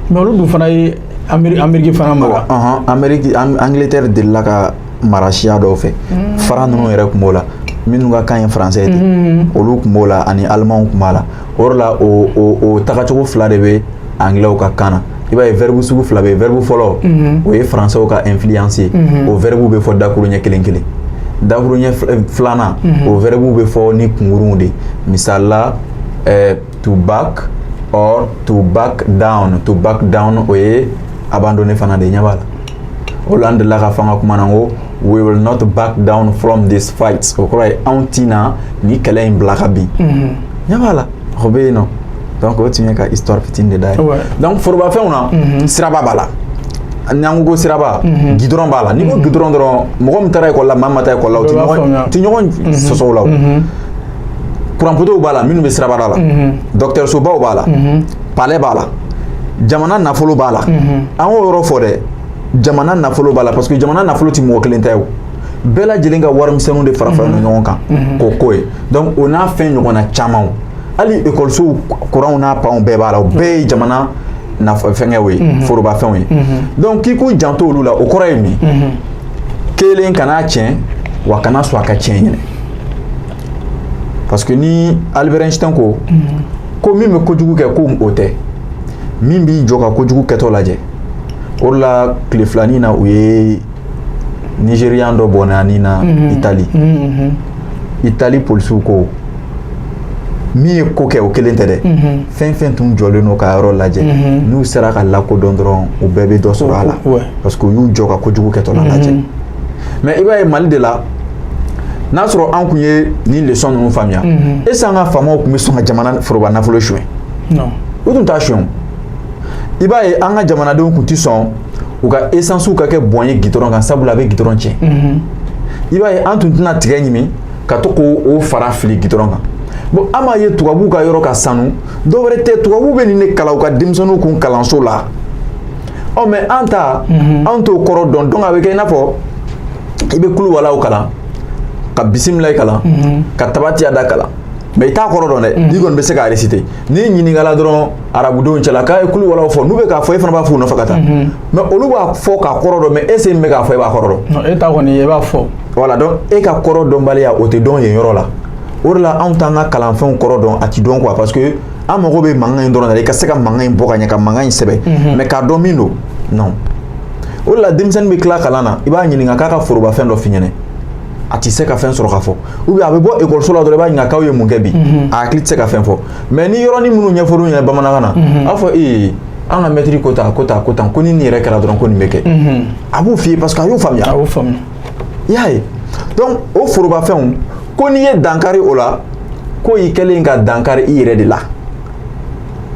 mais olu dun fana ye Amérique fana mara Angleterre de la ka mara siya dɔw fɛ fara ninnu yɛrɛ tun b'o la minnu ka kan ye français ten olu tun b'o la ani allemand tun b'a la o de la o tagacogo fila de bɛ anglais ka kan na i b'a ye verbe sugu fila bɛ yen verbe fɔlɔ o ye français ka influence ye o verbe bɛ fɔ dakuru ɲɛ kelen kelen dakuru ɲɛ filanan o verbe bɛ fɔ ni kunkuruw de misali la to back or to back down o ye abandonné fana de ɲɛ b'a la o la an delila ka fɔ an ka kuma na ko we will not back down from these fights o kɔrɔ ye anw tɛna ni kɛlɛ in bila ka bin ɲɛ b'a la o bɛ yen nɔ donc o tun ye ka histoire fitinin de da ye donc forobafɛnw na siraba b'a la n'ango siraba gidron bala ni ko gidron dron mo ko mtara ko la mama ta ko la ti ñogon soso la kuran poto bala minu be siraba la docteur Soba bala palais bala jamana nafolo bala an o yoro fo de jamana nafolo bala parce que jamana nafolo ti mo kelen tayo bela jelinga warmsenu de farafa no ñogon kan ko koy donc on a fait ñogona chamao ali école so courant na pa on be bala be jamana na fɛngɛ we foroba fɛnw ye donc k'i k'u janto olu la o kɔrɔ ye min kelen kana tiɲɛ wa kana sɔn a ka tiɲɛ ɲinɛ parce que ni Albert Einstein ko min bɛ kojugu kɛ ko o tɛ min b'i jɔ ka kojugu kɛtɔ lajɛ o de la tile filanin na u ye Nigérian dɔ bɔnna ani na Italie polisiw ko min ye ko kɛ o kelen tɛ dɛ fɛn fɛn tun jɔlen n'o ka yɔrɔ lajɛ n'u sera ka lakodɔn dɔrɔn u bɛɛ bɛ dɔ sɔrɔ a la parce que u y'u jɔ ka kojugu kɛtɔ la lajɛ mais i b'a ye Mali de la n'a sɔrɔ an kun ye nin leçon ninnu faamuya est ce que an ka faamaw tun bɛ sɔn ka jamana foroba nafolo suɲɛ u tun t'a suɲɛ i b'a ye an ka jamanadenw tun tɛ sɔn u ka essence ka kɛ bɔn ye gidɔrɔn kan sabula a bɛ gidɔrɔn tiɲɛ i b'a ye an tun tɛna tigɛ ɲimi ka to k'o fara fili gidɔrɔn kan bon an b'a ye tubabuw ka yɔrɔ ka sanu dɔw wɛrɛ tɛ tubabuw bɛ nin de kalan u ka denmisɛnninw kun kalanso la mais an ta an t'o kɔrɔ dɔn donc a bɛ kɛ i n'a fɔ i bɛ kuluwalaw kalan ka bisimilayi kalan ka tabatiyada kalan mais i t'a kɔrɔ dɔn dɛ n'i kɔni bɛ se k'a réciter n'i ɲininkala dɔrɔn arabudenw cɛla k'a ye kuluwalaw fɔ n'u bɛ k'a fɔ e fana b'a fɔ u nɔfɛ ka taa mais olu b'a fɔ k'a kɔrɔ dɔn mais est-ce que min bɛ k'a fɔ e b'a kɔrɔ dɔn e ta kɔni e b'a fɔ voilà donc e ka kɔrɔ dɔnbaliya o tɛ dɔn yen yɔrɔ la o de la anw t'an ka kalanfɛnw kɔrɔ dɔn a ti dɔn quoi parce que an mago bɛ mankan in dɔrɔn de la i ka se ka mankan in bɔ ka ɲɛ ka mankan in sɛbɛ mais k'a dɔn min don non o de la denmisɛnnin bɛ tila kalan na i b'a ɲininka k'a ka forobafɛn dɔ f'i ɲɛna a ti se ka fɛn sɔrɔ ka fɔ ou bien a bɛ bɔ école la dɔrɔn i b'a ɲininka k'aw ye mun kɛ bi a hakili tɛ se ka fɛn fɔ mais ni yɔrɔnin minnu ɲɛfɔr'u ɲɛna bamanankan na a fɔ an ka mɛtiri ko tan ko ni nin yɛrɛ kɛra dɔrɔn ko nin bɛ kɛ a b'u f'i ye parce que a y'o faamuya i y'a ye donc o forobafɛnw ko n'i ye dankari o la ko i kɛlen ka dankari i yɛrɛ de la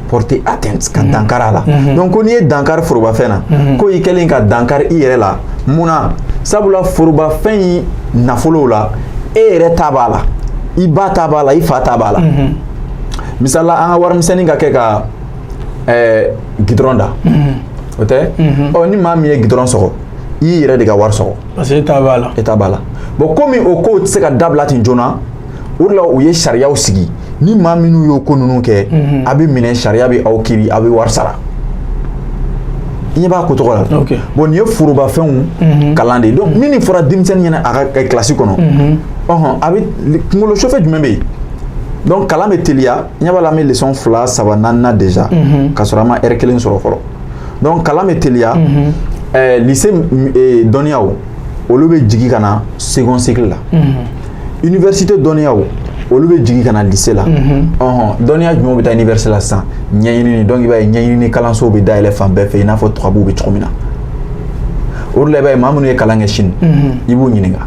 porter atteinte ka dankari a la donc ko n'i ye dankari forobafɛn na ko i kɛlen ka dankari i yɛrɛ la munna sabula forobafɛn in nafolow la e yɛrɛ ta b'a la i ba ta b'a la i fa ta b'a la misala an ka warimisɛnnin ka kɛ ka gidɔrɔn da o tɛ ni maa min ye gidɔrɔn sɔgɔ i yɛrɛ de ka wari sɔgɔ parce que e ta b'a la bon komi o ko tɛ se ka dabila ten joona o de la u ye sariyaw sigi ni maa minnu y'o ko ninnu kɛ a bɛ minɛ sariya bɛ aw kiiri a bɛ wari sara i ɲɛ b'a ko tɔgɔ la bon nin ye forobafɛnw kalan de ye donc min nin fɔra denmisɛnnin ɲɛna a ka kilasi kɔnɔ a bɛ kunkolo sofɛ jumɛn bɛ yen donc kalan bɛ teliya ɲɛ b'a la an bɛ leçon 2, 3, 4 déjà k'a sɔrɔ an ma heure 1 sɔrɔ fɔlɔ donc kalan bɛ teliya lycée dɔnniyaw olu bɛ jigin ka na second cycle la université dɔnniyaw olu bɛ jigin ka na lycée la dɔnniya jumɛnw bɛ taa université la sisan ɲɛɲinini donc i b'a ye ɲɛɲinini kalansow bɛ dayɛlɛ fan bɛɛ fɛ i n'a fɔ tubabuw bɛ cogo min na o de la i b'a ye maa minnu ye kalan kɛ Chine i b'u ɲininka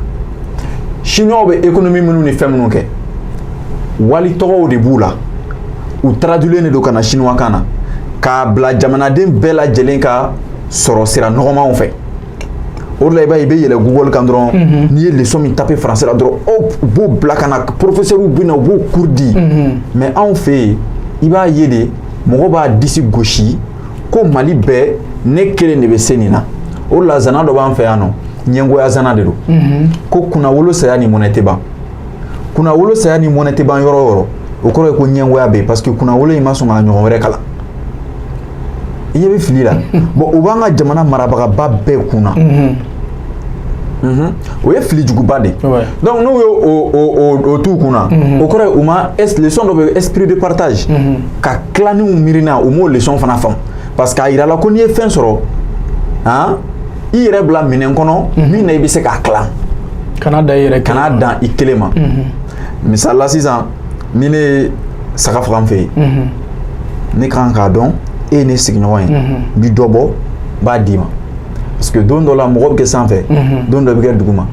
chinois bɛ économie minnu ni fɛn minnu kɛ wali tɔgɔw de b'u la u traduilen de don ka na chinois kan na k'a bila jamanaden bɛɛ lajɛlen ka sɔrɔ sira nɔgɔmanw fɛ o de la i b'a ye i bɛ yɛlɛ Google kan dɔrɔn n'i ye leçon min taper français la dɔrɔn u b'o bila ka na professeur bɛ na u b'o cours di mais anw fɛ yen i b'a ye de mɔgɔ b'a disi gosi ko Mali bɛɛ ne kelen de bɛ se nin na o de la zana dɔ b'an fɛ yan nɔ ɲɛngoya zana de don ko kunnawolo saya ni mɔnɛ tɛ ban kunnawolo saya ni mɔnɛ tɛ ban yɔrɔ o yɔrɔ o kɔrɔ ye ko ɲɛngoya bɛ yen parce que kunnawolo in ma sɔn ka ɲɔgɔn wɛrɛ kalan i ɲɛ bɛ fili la bon o b'an ka jamana marabagaba bɛɛ kunna o ye fili juguba de donc n'u ye o t'u kunna o kɔrɔ ye u ma leçon dɔ bɛ esprit de partage ka tilaniw miirina u m'o leçon fana faamu parce que a yira la ko n'i ye fɛn sɔrɔ i yɛrɛ bila minɛn kɔnɔ min na i bɛ se k'a tilan kana dan i yɛrɛ kana dan i kelen ma misali la sisan ni ne ye saga faga n fɛ yen ne kan k'a dɔn e ye ne sigiɲɔgɔn ye bi dɔ bɔ b'a d'i ma parce que don dɔ la mɔgɔ bɛ kɛ sanfɛ don dɔ bɛ kɛ duguma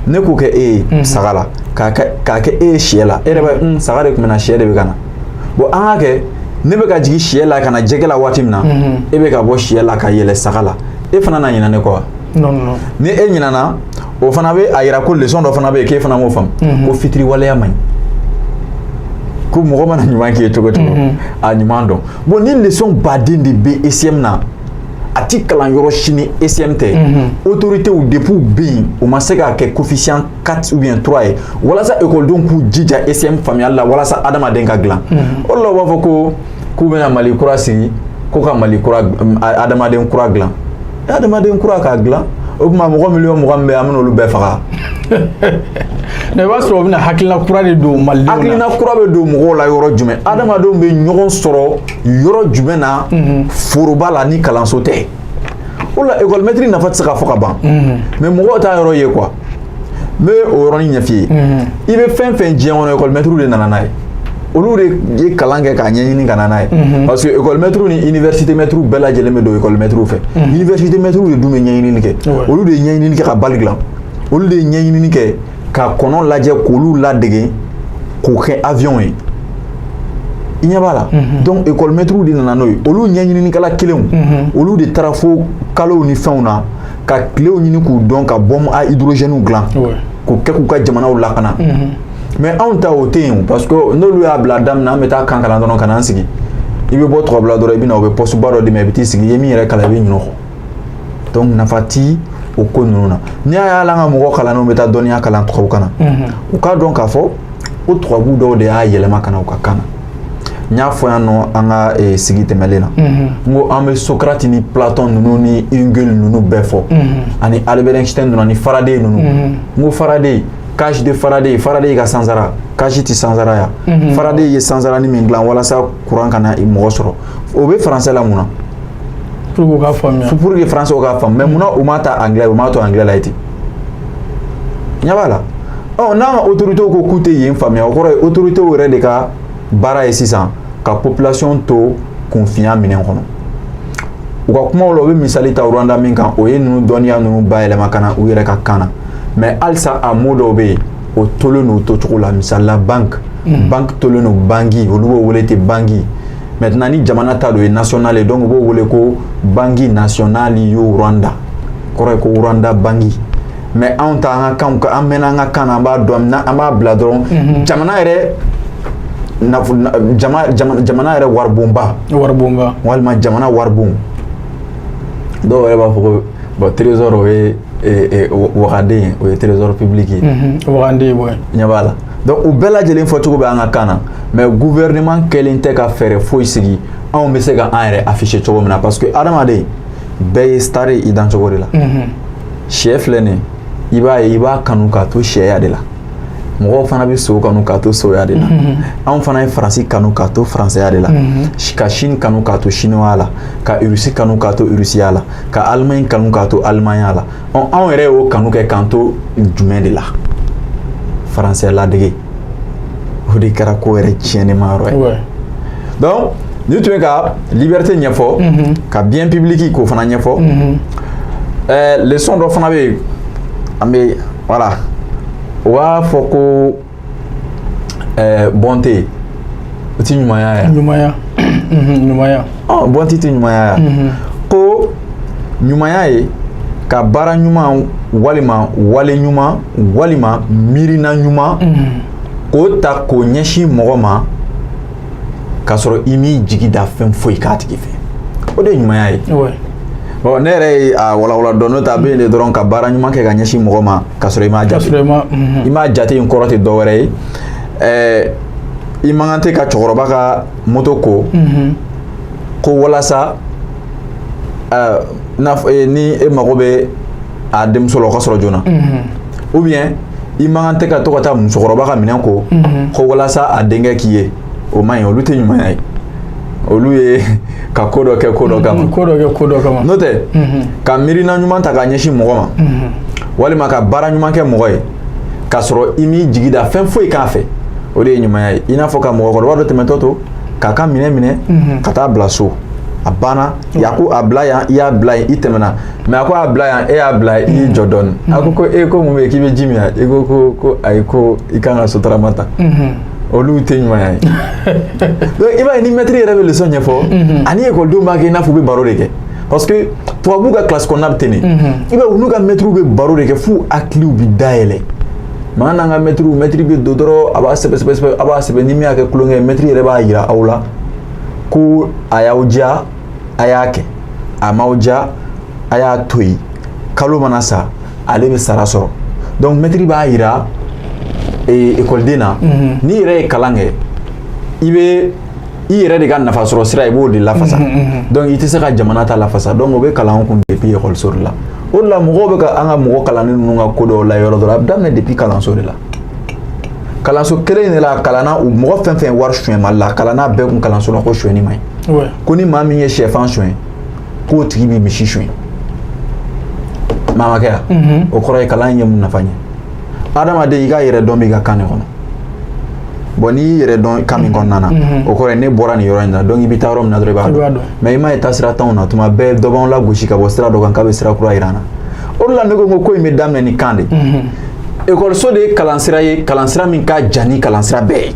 ne k'o kɛ e ye saga la k'a kɛ e ye sɛ la e yɛrɛ bɛ saga de tun bɛ na sɛ de bɛ ka na bon an k'a kɛ ne bɛ ka jigin sɛ la ka na jɛgɛ la waati min na e bɛ ka bɔ sɛ la ka yɛlɛ saga la e fana na ɲinɛ ne kɔ wa non non ni e ɲinɛna o fana bɛ a yira ko leçon dɔ fana bɛ yen k'e fana m'o faamu ko fitiri waleya man ɲi ko mɔgɔ mana ɲuman k'i ye cogo cogo a ɲuman dɔn bon ni leçon baden de bɛ ECM na a ti kalan yɔrɔ si ni ECM tɛ autorités depuis u bɛ yen u ma se k'a kɛ coefficient 4 ou bien 3 ye walasa ekɔlidenw k'u jija ECM faamuyali la walasa adamaden ka dilan o de la u b'a fɔ ko k'u bɛna Mali kura sigi ko ka Mali kura adamaden kura dilan adamaden kura k'a dilan o tuma mɔgɔ miliyɔn 20 bɛ an bɛna olu bɛɛ faga mais i b'a sɔrɔ u bɛna hakilina kura de don malidenw na hakilina kura bɛ don mɔgɔw la yɔrɔ jumɛn adamadenw bɛ ɲɔgɔn sɔrɔ yɔrɔ jumɛn na foroba la ni kalanso tɛ o la école maîtrise nafa tɛ se ka fɔ ka ban mais mɔgɔw t'a yɔrɔ ye quoi n bɛ o yɔrɔnin ɲɛf'i ye i bɛ fɛn fɛn diɲɛ kɔnɔ école maîtrise de nana n'a ye olu de ye kalan kɛ k'a ɲɛɲini ka na n'a ye parce que école maîtrise ni université maîtrise bɛɛ lajɛlen bɛ don école maîtrise fɛ université maîtrise de dun bɛ ɲɛɲini kɛ olu de ye ɲɛɲini kɛ ka bali dilan olu de ye ɲɛɲini kɛ ka kɔnɔ lajɛ k'olu ladege k'o kɛ avion ye i ɲɛ b'a la donc école maîtrise de nana n'o ye olu ɲɛɲinikɛla kelenw olu de taara fo kalow ni fɛnw na ka tilew ɲini k'u dɔn ka bombe à hydrogène dilan k'o kɛ k'u ka jamanaw lakana mais anw ta o tɛ yen parce que n'olu y'a bila da min na an bɛ taa kan kalan dɔrɔn ka n'an sigi i bɛ bɔ tɔgɔbila dɔrɔn i bɛ na u bɛ poste ba dɔ d'i ma i bɛ t'i sigi i ye min yɛrɛ kalan i bɛ ɲinɛ o kɔ donc nafa ti o ko ninnu na n'i y'a y'ala an ka mɔgɔ kalannenw bɛ taa dɔnniya kalan tubabukan na u k'a dɔn k'a fɔ o tubabu dɔw de y'a yɛlɛma ka na u ka kan na n y'a fɔ yan nɔ an ka sigi tɛmɛlen na n ko an bɛ Socrate ni Platon ninnu ni Hegel ninnu bɛɛ fɔ ani Albert Einstein ninnu ani Faraday ninnu n ko Faraday cage de Faraday Faraday ka sansara cage ti sansara ya Faraday ye sansara ni min dilan walasa courant kana mɔgɔ sɔrɔ o bɛ français la mun na pour k'a faamuya pour que français ka faamu mais mun na u m'a ta anglais u m'a to anglais la ye ten ɲɛ b'a la n'an ka autorités ko k'u tɛ yen faamuya o kɔrɔ ye autorités yɛrɛ de ka baara ye sisan ka population to kunfinya minɛn kɔnɔ u ka kumaw la u bɛ misali ta Rwanda min kan o ye ninnu dɔnniya ninnu bayɛlɛma ka na u yɛrɛ ka kan na mais halisa a mot dɔw bɛ yen o tolen n'o tocogo la misali la banque tolen n'o bangi olu b'o wele ten bangi maintenant ni jamana ta do ye national ye donc u b'o wele ko bangi national yo Rwanda kɔrɔ ye ko Rwanda bangi mais anw ta an ka kanw an mɛnna an ka kan na an b'a dɔn an b'a bila dɔrɔn jamana yɛrɛ waribonba walima jamana waribon dɔw yɛrɛ b'a fɔ ko bon trésor o ye wagaden o ye trésor public ye wagaden ouais ɲɛ b'a la donc u bɛɛ lajɛlen fɔcogo bɛ an ka kan na mais gouvernement kɛlen tɛ ka fɛɛrɛ foyi sigi anw bɛ se ka an yɛrɛ afficher cogo min na parce que adamaden bɛɛ ye star ye i dan cogo de la sɛ filɛ nin ye i b'a ye i b'a kanu k'a to sɛya de la mɔgɔw fana bɛ so kanu k'a to soya de la anw fana ye faransi kanu k'a to faransɛya de la ka Chine kanu k'a to chinois la ka Russie kanu k'a to rusiya la ka Allemagne kanu k'a to alemanya la anw yɛrɛ y'o kanu kɛ k'an to jumɛn de la faransɛ ladege o de kɛra ko yɛrɛ tiɲɛnima yɔrɔ ye donc ni tun bɛ ka liberté ɲɛfɔ ka bien public k'o fana ɲɛfɔ leçon dɔ fana bɛ yen an bɛ voilà o b'a fɔ ko bonté o ti ɲumanya ya ɲumanya bonté ti ɲumanya ya ko ɲumanya ye ka baara ɲuman walima wale ɲuman walima miirina ɲuman k'o ta k'o ɲɛsin mɔgɔ ma k'a sɔrɔ i m'i jigi da fɛn foyi k'a tigi fɛ o de ye ɲumanya ye bon ne yɛrɛ ye a walawala dɔn n'o tɛ a bɛ yen de dɔrɔn ka baara ɲuman kɛ ka ɲɛsin mɔgɔ ma k'a sɔrɔ i m'a jate i m'a jate in kɔrɔ tɛ dɔwɛrɛ ye i man kan tɛ ka cɛkɔrɔba ka moto ko walasa ni e mago bɛ a denmuso la o ka sɔrɔ joona ou bien i man kan tɛ ka to ka taa musokɔrɔba ka minɛn ko walasa a denkɛ k'i ye o man ɲi olu tɛ ɲumanya ye olu ye ka ko dɔ kɛ ko dɔ kama n'o tɛ ka miirina ɲuman ta k'a ɲɛsin mɔgɔ ma walima ka baara ɲuman kɛ mɔgɔ ye k'a sɔrɔ i m'i jigi da fɛn foyi k'a fɛ o de ye ɲumanya ye i n'a fɔ ka mɔgɔkɔrɔba dɔ tɛmɛtɔ to k'a ka minɛ ka taa bila so a banna a ko a bila yan i y'a bila yen i tɛmɛna mais a ko a bila yan e y'a bila yen i y'i jɔ dɔɔni a ko ko mun bɛ yen k'i bɛ ji min yan i ko ayi ko i kan ka sotarama ta olu tɛ ɲumanya ye donc i b'a ye ni maître yɛrɛ bɛ leçon ɲɛfɔ ani ekɔlidenw b'a kɛ i n'a fɔ u bɛ baro de kɛ parce que tubabu ka classe kɔnɔna bɛ ten de i b'a olu ka maître bɛ baro de kɛ f'u hakiliw bɛ dayɛlɛ maa n'an ka maître bɛ don dɔrɔn a b'a sɛbɛ a b'a sɛbɛn ni min y'a kɛ kulonkɛ maître yɛrɛ b'a yira aw la ko a y'aw diya a y'a kɛ a m'aw diya a y'a to yen kalo mana sa ale bɛ sara sɔrɔ donc maître b'a yira écoleden na n'i yɛrɛ ye kalan kɛ i bɛ i yɛrɛ de ka nafa sɔrɔ sira i b'o de lafasa donc i tɛ se ka jamana ta lafasa donc o bɛ kalan kun depuis école de la o de la mɔgɔw bɛ ka an ka mɔgɔ kalannen ninnu ka ko dɔw la yɔrɔ dɔ la a bɛ daminɛ depuis kalanso de la kalanso kelen in de la kalanna u mɔgɔ fɛn fɛn wari suɲɛ Mali la kalanna bɛɛ kun kalanso la ko suɲɛni man ɲi ko ni maa min ye sɛfan suɲɛ k'o tigi bɛ misi suɲɛ maa ma kɛ yan o kɔrɔ ye kalan in ye mun nafa ɲɛ adamaden i ka yɛrɛ dɔn b'i ka kan de kɔnɔ bon n'i y'i yɛrɛ dɔn kan min kɔnɔna na o kɔrɔ ye ne bɔra nin yɔrɔ in na donc i bɛ taa yɔrɔ min na dɔrɔn i b'a dɔn mais i m'a ye taasira t'anw na tuma bɛɛ dɔ b'anw lagosi ka bɔ sira dɔ kan k'a bɛ sira kura yira an na o de la ne ko in bɛ daminɛ ni kan de ekɔliso de ye kalansira ye kalansira min ka jan ni kalansira bɛɛ ye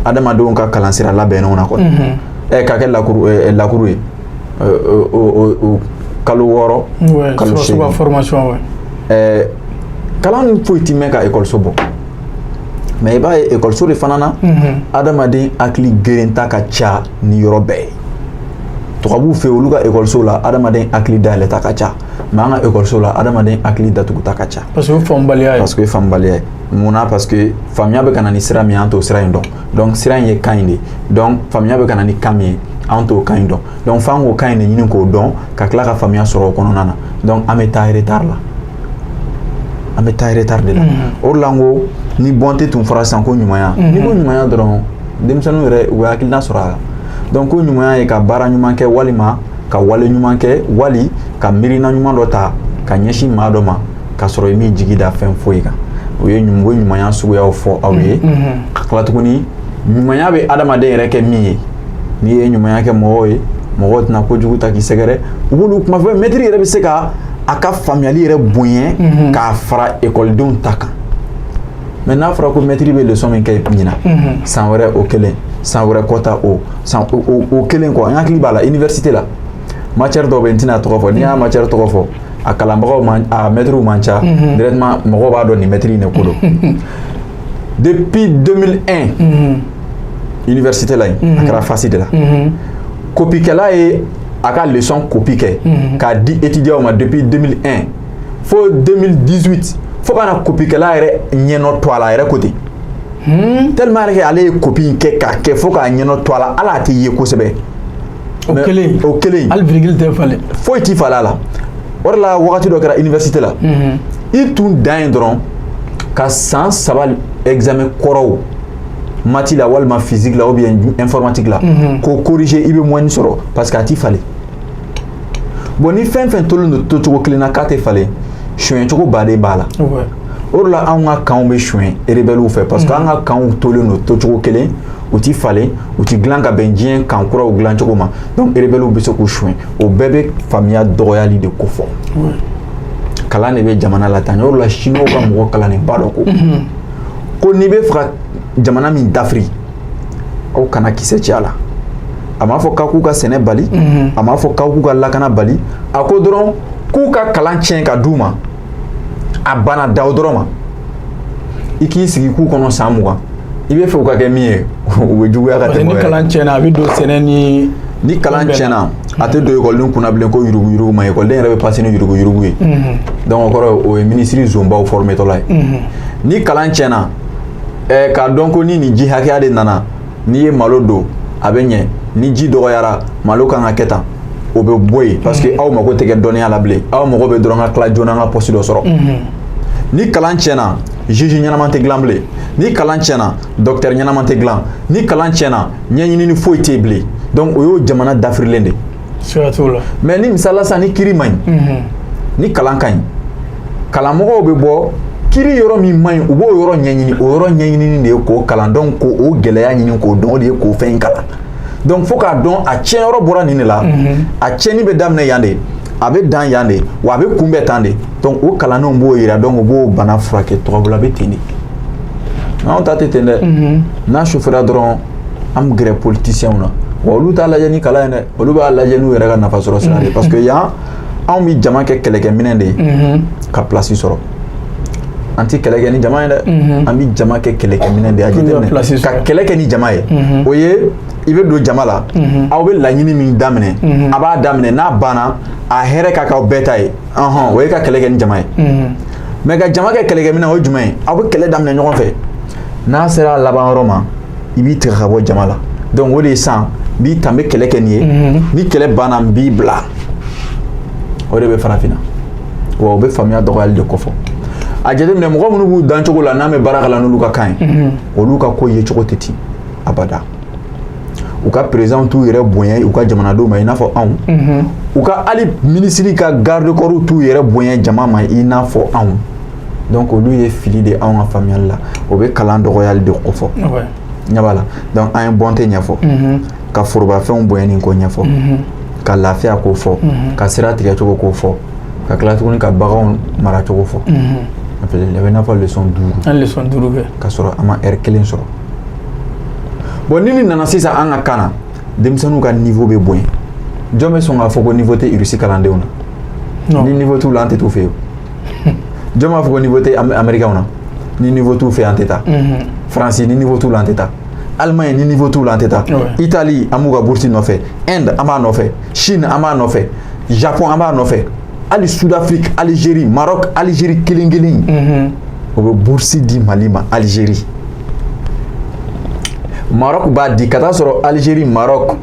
adamadenw ka kalansira labɛnnenw na kɔni k'a kɛ lakuru ye kalo 6 kalo 8 kalan foyi ti mɛn ka ekɔliso bɔ mais i b'a ye ekɔliso de fana na adamaden hakili gerenta ka ca ni yɔrɔ bɛɛ ye tubabuw fɛ olu ka ekɔliso la adamaden hakili dayɛlɛta ka ca mais an ka ekɔliso la adamaden hakili datuguta ka ca parce que faamubaliya ye parce que faamubaliya ye munna parce que faamuya bɛ ka na ni sira min ye an t'o sira in dɔn donc sira in ye kan in de donc faamuya bɛ ka na ni kan min ye an t'o kan in dɔn donc f'an k'o kan in de ɲini k'o dɔn ka tila ka faamuya sɔrɔ o kɔnɔna na donc an bɛ taa retard la an bɛ taa retard de la o de la n ko ni bonté tun fɔra sisan ko ɲumanya ni ko ɲumanya dɔrɔn denmisɛnninw yɛrɛ u bɛ hakilina sɔrɔ a la donc ko ɲumanya ye ka baara ɲuman kɛ walima ka wale ɲuman kɛ wali ka miirina ɲuman dɔ ta ka ɲɛsin maa dɔ ma ka sɔrɔ i m'i jigi da fɛn foyi kan o ye ɲumanya suguyaw fɔ aw ye ka tila tuguni ɲumanya bɛ adamaden yɛrɛ kɛ min ye n'i ye ɲumanya kɛ mɔgɔw ye mɔgɔw tɛna kojugu ta k'i sɛgɛrɛ u b'olu kuma fɔ maître yɛrɛ bɛ se ka a ka faamuyali yɛrɛ bonya k'a fara ekɔlidenw ta kan mais n'a fɔra ko maître bɛ leçon min kɛ ɲina san wɛrɛ o kelen san wɛrɛ kɔta o kelen kɔ an hakili b'a la université la matière dɔw bɛ yen n tɛna tɔgɔ fɔ n'i y'a matière tɔgɔ fɔ a kalanbagaw a maîtres man ca directement mɔgɔw b'a dɔn nin maître in de ko don depuis 2001 université la yen a kɛra fasi de la kopikɛla ye a ka leçon copie kɛ k'a di étudiants ma depuis 2001 fo 2018 fo ka na kopikɛla yɛrɛ ɲɛnɔ to a la a yɛrɛ ko ten tellement yɛrɛ ale ye copie in kɛ k'a kɛ fo k'a ɲɛnɔ to a la hali a tɛ ye kosɛbɛ o kelen hali virgule tɛ falen foyi t'i falen a la o de la wagati dɔ kɛra université la i tun dan ye dɔrɔn ka san 3 examen kɔrɔw mati la walima physique la ou bien informatique la k'o corriger i bɛ moyenne sɔrɔ parce que a t'i falen bon ni fɛn fɛn tolen don tocogo kelen na k'a tɛ falen suɲɛ cogo baden b'a la o de la anw ka kanw bɛ suɲɛ rebelliw fɛ parce que an ka kanw tolen don tocogo kelen u ti falen u ti dilan ka bɛn diɲɛ kan kuraw dilan cogo ma donc rebelliw bɛ se k'u suɲɛ o bɛɛ bɛ faamuya dɔgɔyali de ko fɔ kalan de bɛ jamana lataa ɲɛ o de la chinois ka mɔgɔ kalannenba dɔ ko n'i bɛ fɛ ka jamana min dafiri aw kana kisɛ ci a la a m'a fɔ k'aw k'u ka sɛnɛ bali a m'a fɔ k'aw k'u ka lakana bali a ko dɔrɔn k'u ka kalan tiɲɛ ka d'u ma a banna da o dɔrɔn ma i k'i sigi k'u kɔnɔ san 20 i bɛ fɛ u ka kɛ min ye u bɛ juguya ka tɛmɛ ni kalan tiɲɛna a bɛ don sɛnɛ ni kalan tiɲɛna a tɛ don ekɔliden kunna bilen ko yurugu-yurugu ma ekɔliden yɛrɛ bɛ passer ni yurugu-yurugu ye donc o kɔrɔ o ye ministre zonbaw formé tɔla ye ni kalan tiɲɛna k'a dɔn ko ni nin ji hakɛya de nana n'i ye malo don a bɛ ɲɛ ni ji dɔgɔyara malo kan ka kɛ tan o bɛ bɔ yen parce que aw mago tɛ kɛ dɔnniya la bilen aw mago bɛ dɔrɔn ka tila joona an ka poste dɔ sɔrɔ ni kalan tiɲɛna juge ɲɛnama tɛ dilan bilen ni kalan tiɲɛna docteur ɲɛnama tɛ dilan ni kalan tiɲɛna ɲɛɲinini foyi tɛ yen bilen donc o y'o jamana dafirilen de mais ni misala sisan ni kiri man ɲi ni kalan ka ɲi kalanmɔgɔw bɛ bɔ kiri yɔrɔ min man ɲi u b'o yɔrɔ ɲɛɲini o yɔrɔ ɲɛɲinini de ye k'o kalan donc k'o gɛlɛya ɲini k'o dɔn o de ye k'o fɛn in kalan donc fo k'a dɔn a tiɲɛ yɔrɔ bɔra nin de la a tiɲɛni bɛ daminɛ yan de a bɛ dan yan de wa a bɛ kunbɛn tan de donc o kalannenw b'o yira donc u b'o bana furakɛ tɔgɔbula bɛ ten de anw ta tɛ ten dɛ n'a sufɛra dɔrɔn an bɛ gɛrɛ politiciens na wa olu t'a lajɛ ni kalan ye dɛ olu b'a lajɛ n'u yɛrɛ ka nafa sɔrɔ sira de parce que yan anw bi jama kɛ kɛlɛkɛminɛ de ye ka place sɔrɔ an ti kɛlɛ kɛ ni jama ye dɛ an bi jama kɛ kɛlɛkɛminɛ de ye a jateminɛ ka kɛlɛ kɛ ni jama ye o ye i bɛ don jama la aw bɛ laɲini min daminɛ a b'a daminɛ n'a banna a hɛrɛ ka k'aw bɛɛ ta ye o ye ka kɛlɛ kɛ ni jama ye mais ka jama kɛ kɛlɛkɛminɛ o ye jumɛn ye aw bɛ kɛlɛ daminɛ ɲɔgɔn fɛ n'a sera laban yɔrɔ ma i b'i tigɛ ka bɔ jama la donc o de ye san b'i ta n bɛ kɛlɛ kɛ nin ye ni kɛlɛ banna n b'i bila o de bɛ farafinna wa o bɛ faamuya dɔgɔyali de kɔfɛ a jateminɛ mɔgɔ minnu b'u dan cogo la n'an bɛ baara kɛ la n'olu ka kan ye olu ka ko ye cogo tɛ ten abada u ka président t'u yɛrɛ bonya u ka jamanadenw ma i n'a fɔ anw u ka hali ministre ka garde corps t'u yɛrɛ bonya jama ma i n'a fɔ anw donc olu ye fili de anw ka faamuyali la o bɛ kalan dɔgɔyali de kɔfɛ ɲɛ b'a la donc an ye bonté ɲɛfɔ ka forobafɛnw bonya ni ko ɲɛfɔ ka lafiya k'o fɔ ka sira tigɛ cogo k'o fɔ ka tila tuguni ka baganw mara cogo fɔ a bɛ n'a fɔ leçon 5 an leçon 5 kɛ ka sɔrɔ an ma heure 1 sɔrɔ bon ni nin nana sisan an ka kan na denmisɛnninw ka niveau bɛ bonya jɔn bɛ sɔn k'a fɔ ko niveau tɛ Russie kalandenw na ni niveau t'u la an tɛ t'u fɛ yen jɔn b'a fɔ ko niveau tɛ Américains na ni niveau t'u fɛ an tɛ taa France ni niveau t'u la an tɛ taa Allemagne ni niveau t'u la an tɛ taa Italie an b'u ka bourse nɔfɛ Inde an b'a nɔfɛ Chine an b'a nɔfɛ Japon an b'a nɔfɛ hali Sud-Afrique Algérie Maroc Algérie kelen o bɛ bourse di Mali ma Algérie Maroc b'a di ka taa sɔrɔ Algérie Maroc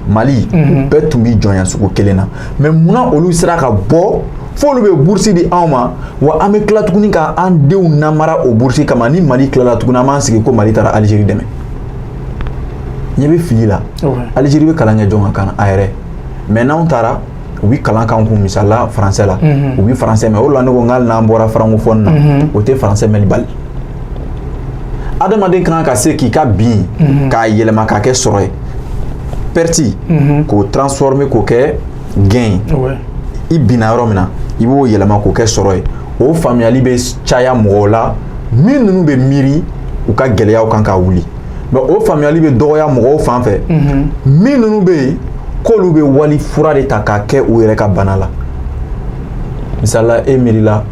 Mali bɛɛ tun bɛ jɔnya sugu kelen na mais munna olu sera ka bɔ fo olu bɛ bourse di anw ma wa an bɛ tila tuguni ka an denw namara o bourse kama ni Mali tilala tuguni an b'an sigi ko Mali taara Algérie dɛmɛ ɲɛ bɛ fili la Algérie bɛ kalan kɛ jɔn ka kan a yɛrɛ mais n'anw taara u bɛ kalan k'an kun misala français la u bɛ français mɛn o de la ne ko n k'ali n'an bɔra francophone na o tɛ français mɛnli bali adamaden kan ka se k'i ka bin k'a yɛlɛma k'a kɛ sɔrɔ ye perti k'o transformer k'o kɛ gain i binna yɔrɔ min na i b'o yɛlɛma k'o kɛ sɔrɔ ye o faamuyali bɛ caya mɔgɔw la min ninnu bɛ miiri u ka gɛlɛyaw kan ka wuli mais o faamuyali bɛ dɔgɔya mɔgɔw fan fɛ min ninnu bɛ yen k'olu bɛ wali fura de ta k'a kɛ u yɛrɛ ka bana la misala e miirila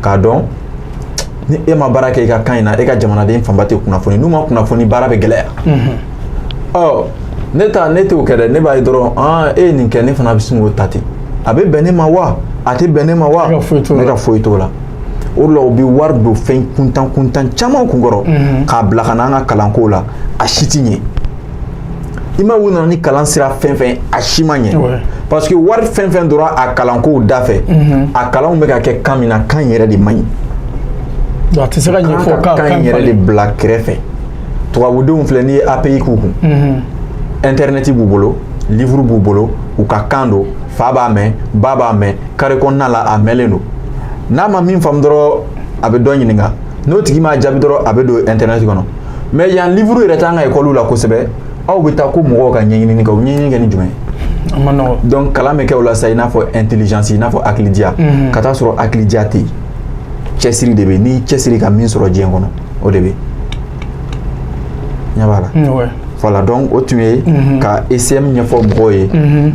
k'a dɔn ni e ma baara kɛ i ka kan in na e ka jamanaden fanba tɛ kunnafoni n'u ma kunnafoni baara bɛ gɛlɛya ne t'o kɛ dɛ ne b'a ye dɔrɔn e ye nin kɛ ne fana bɛ sin k'o ta ten a bɛ bɛn ne ma wa a tɛ bɛn ne ma wa ne ka foyi t'o la o de la u bɛ wari don fɛn kuntan caman kun kɔrɔ k'a bila ka na an ka kalanko la a si tɛ ɲɛ i ma u nana ni kalan sira fɛn fɛn a si ma ɲɛ parce que wari fɛn fɛn dɔrɔn a kalankow da fɛ a kalanw bɛ ka kɛ kan min na kan yɛrɛ de man ɲi a tɛ se ka ɲɛfɔ kan yɛrɛ de bila kɛrɛfɛ tubabudenw filɛ n'i ye API k'u kun internet b'u bolo livre b'u bolo u ka kan don fa b'a mɛn ba b'a mɛn carré kɔnɔna la a mɛnlen don n'a ma min faamu dɔrɔn a bɛ dɔ ɲininka n'o tigi m'a jaabi dɔrɔn a bɛ don internet kɔnɔ mais yan livre yɛrɛ t'an ka école la kosɛbɛ aw bɛ taa ko mɔgɔw ka ɲɛɲini kɛ o ɲɛɲini kɛ ni jumɛn ye donc kalan bɛ kɛ o la sa i n'a fɔ intelligence i n'a fɔ hakilidiya ka taa sɔrɔ hakilidiya tɛ yen cɛsiri de bɛ yen n'i cɛsiri ka min sɔrɔ diɲɛ kɔnɔ o de bɛ yen ɲɛ b'a la voilà donc o tun ye ka ECM ɲɛfɔ mɔgɔw ye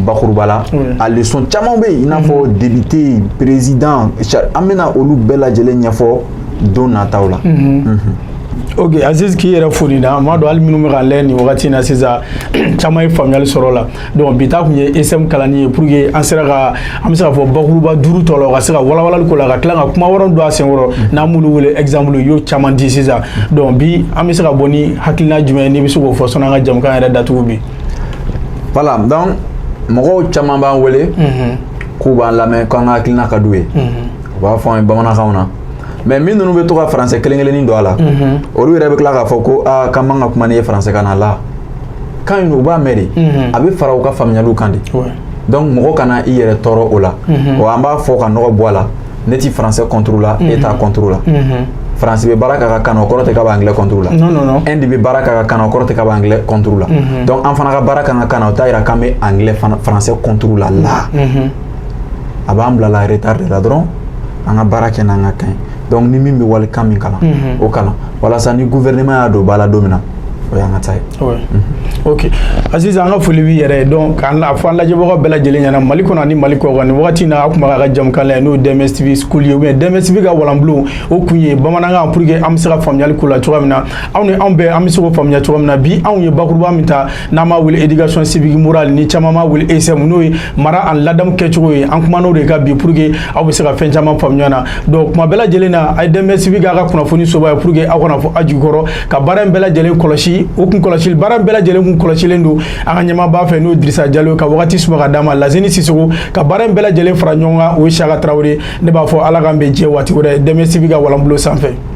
bakuruba la a leçon caman bɛ yen i n'a fɔ député président an bɛna olu bɛɛ lajɛlen ɲɛfɔ don nataw la. Ok, Aziz k'i yɛrɛ foni na m'a dɔn hali minnu bɛ ka lajɛ nin wagati in na sisan caman ye faamuyali sɔrɔ la donc bi ta kun ye ECM kalanni ye pour que an sera ka an bɛ se ka fɔ bakuruba 5 tɔ la o ka se ka walawalali ko la ka tila ka kuma wɛrɛw don a senkɔrɔ n'an m'olu wele exemple y'o caman di sisan donc bi an bɛ se ka bɔ ni hakilina jumɛn ye n'i bɛ se k'o fɔ sɔnni an ka jamukan yɛrɛ datugu bi. Voilà donc mɔgɔw caman b'an wele k'u b'an lamɛn k'an ka hakilina ka d'u ye u b'a fɔ an ye bamanankanw na. Mais min ninnu bɛ to ka français kelen-kelennin don a la olu yɛrɛ bɛ tila k'a fɔ ko k'an man ka kuma ni ye français kan na la kan in u b'a mɛn de a bɛ fara u ka faamuyaliw kan de donc mɔgɔ kana i yɛrɛ tɔɔrɔ o la wa an b'a fɔ ka nɔgɔ bɔ a la ne ti français contre la e t'a contre la France bɛ baara k'a ka kan na o kɔrɔ tɛ k'a bɛ anglais contre la Inde bɛ baara k'a ka kan na o kɔrɔ tɛ k'a bɛ anglais contre la donc an fana ka baara kan ka kan na o t'a yira k'an bɛ anglais français contre la a b'an bila la retard de la dɔrɔn an ka baara kɛ n'an ka kan ye donc ni min bɛ walikan min kalan o kalan walasa ni gouvernement y'a don ba la don min na o y'an ka taa ye. Ouais. Ok. Aziz an ka foli b'i yɛrɛ donc k'an la fɔ an lajɛbagaw bɛɛ lajɛlen ɲɛna Mali kɔnɔ ani Mali kɔ kan nin wagati in na a kun b'a ka jamukan la n'o DMS TV school ye ou bien DMS TV ka walanbulon o kun ye bamanankan pour que an bɛ se ka faamuyali k'o la cogoya min na aw ni anw bɛɛ an bɛ se k'o faamuya cogoya min na bi anw ye bakuruba min ta n'an b'a wele éducation civique morale ni caman b'a wele ESM n'o ye mara ani ladamu kɛcogo ye an kumana o de kan bi pour que aw bɛ se ka fɛn caman faamuya na donc kuma bɛɛ lajɛlen na a ye DMS TV k'a ka kunnafoni soba ye pour que aw kana fɔ a jukɔrɔ ka baara in bɛɛ lajɛlen kɔlɔsi o kun kɔlɔsi baara bɛɛ lajɛlen kun kɔlɔsilen don an ka ɲɛmaa b'a fɛ n'o Dirisa Jalo ka wagati suma ka d'a ma Lazini Sisoko ka baara in bɛɛ lajɛlen fara ɲɔgɔn kan o ye Saka Tarawele ne b'a fɔ Ala k'an bɛn diɲɛ waati wɛrɛ DMS TV ka walanbulon sanfɛ.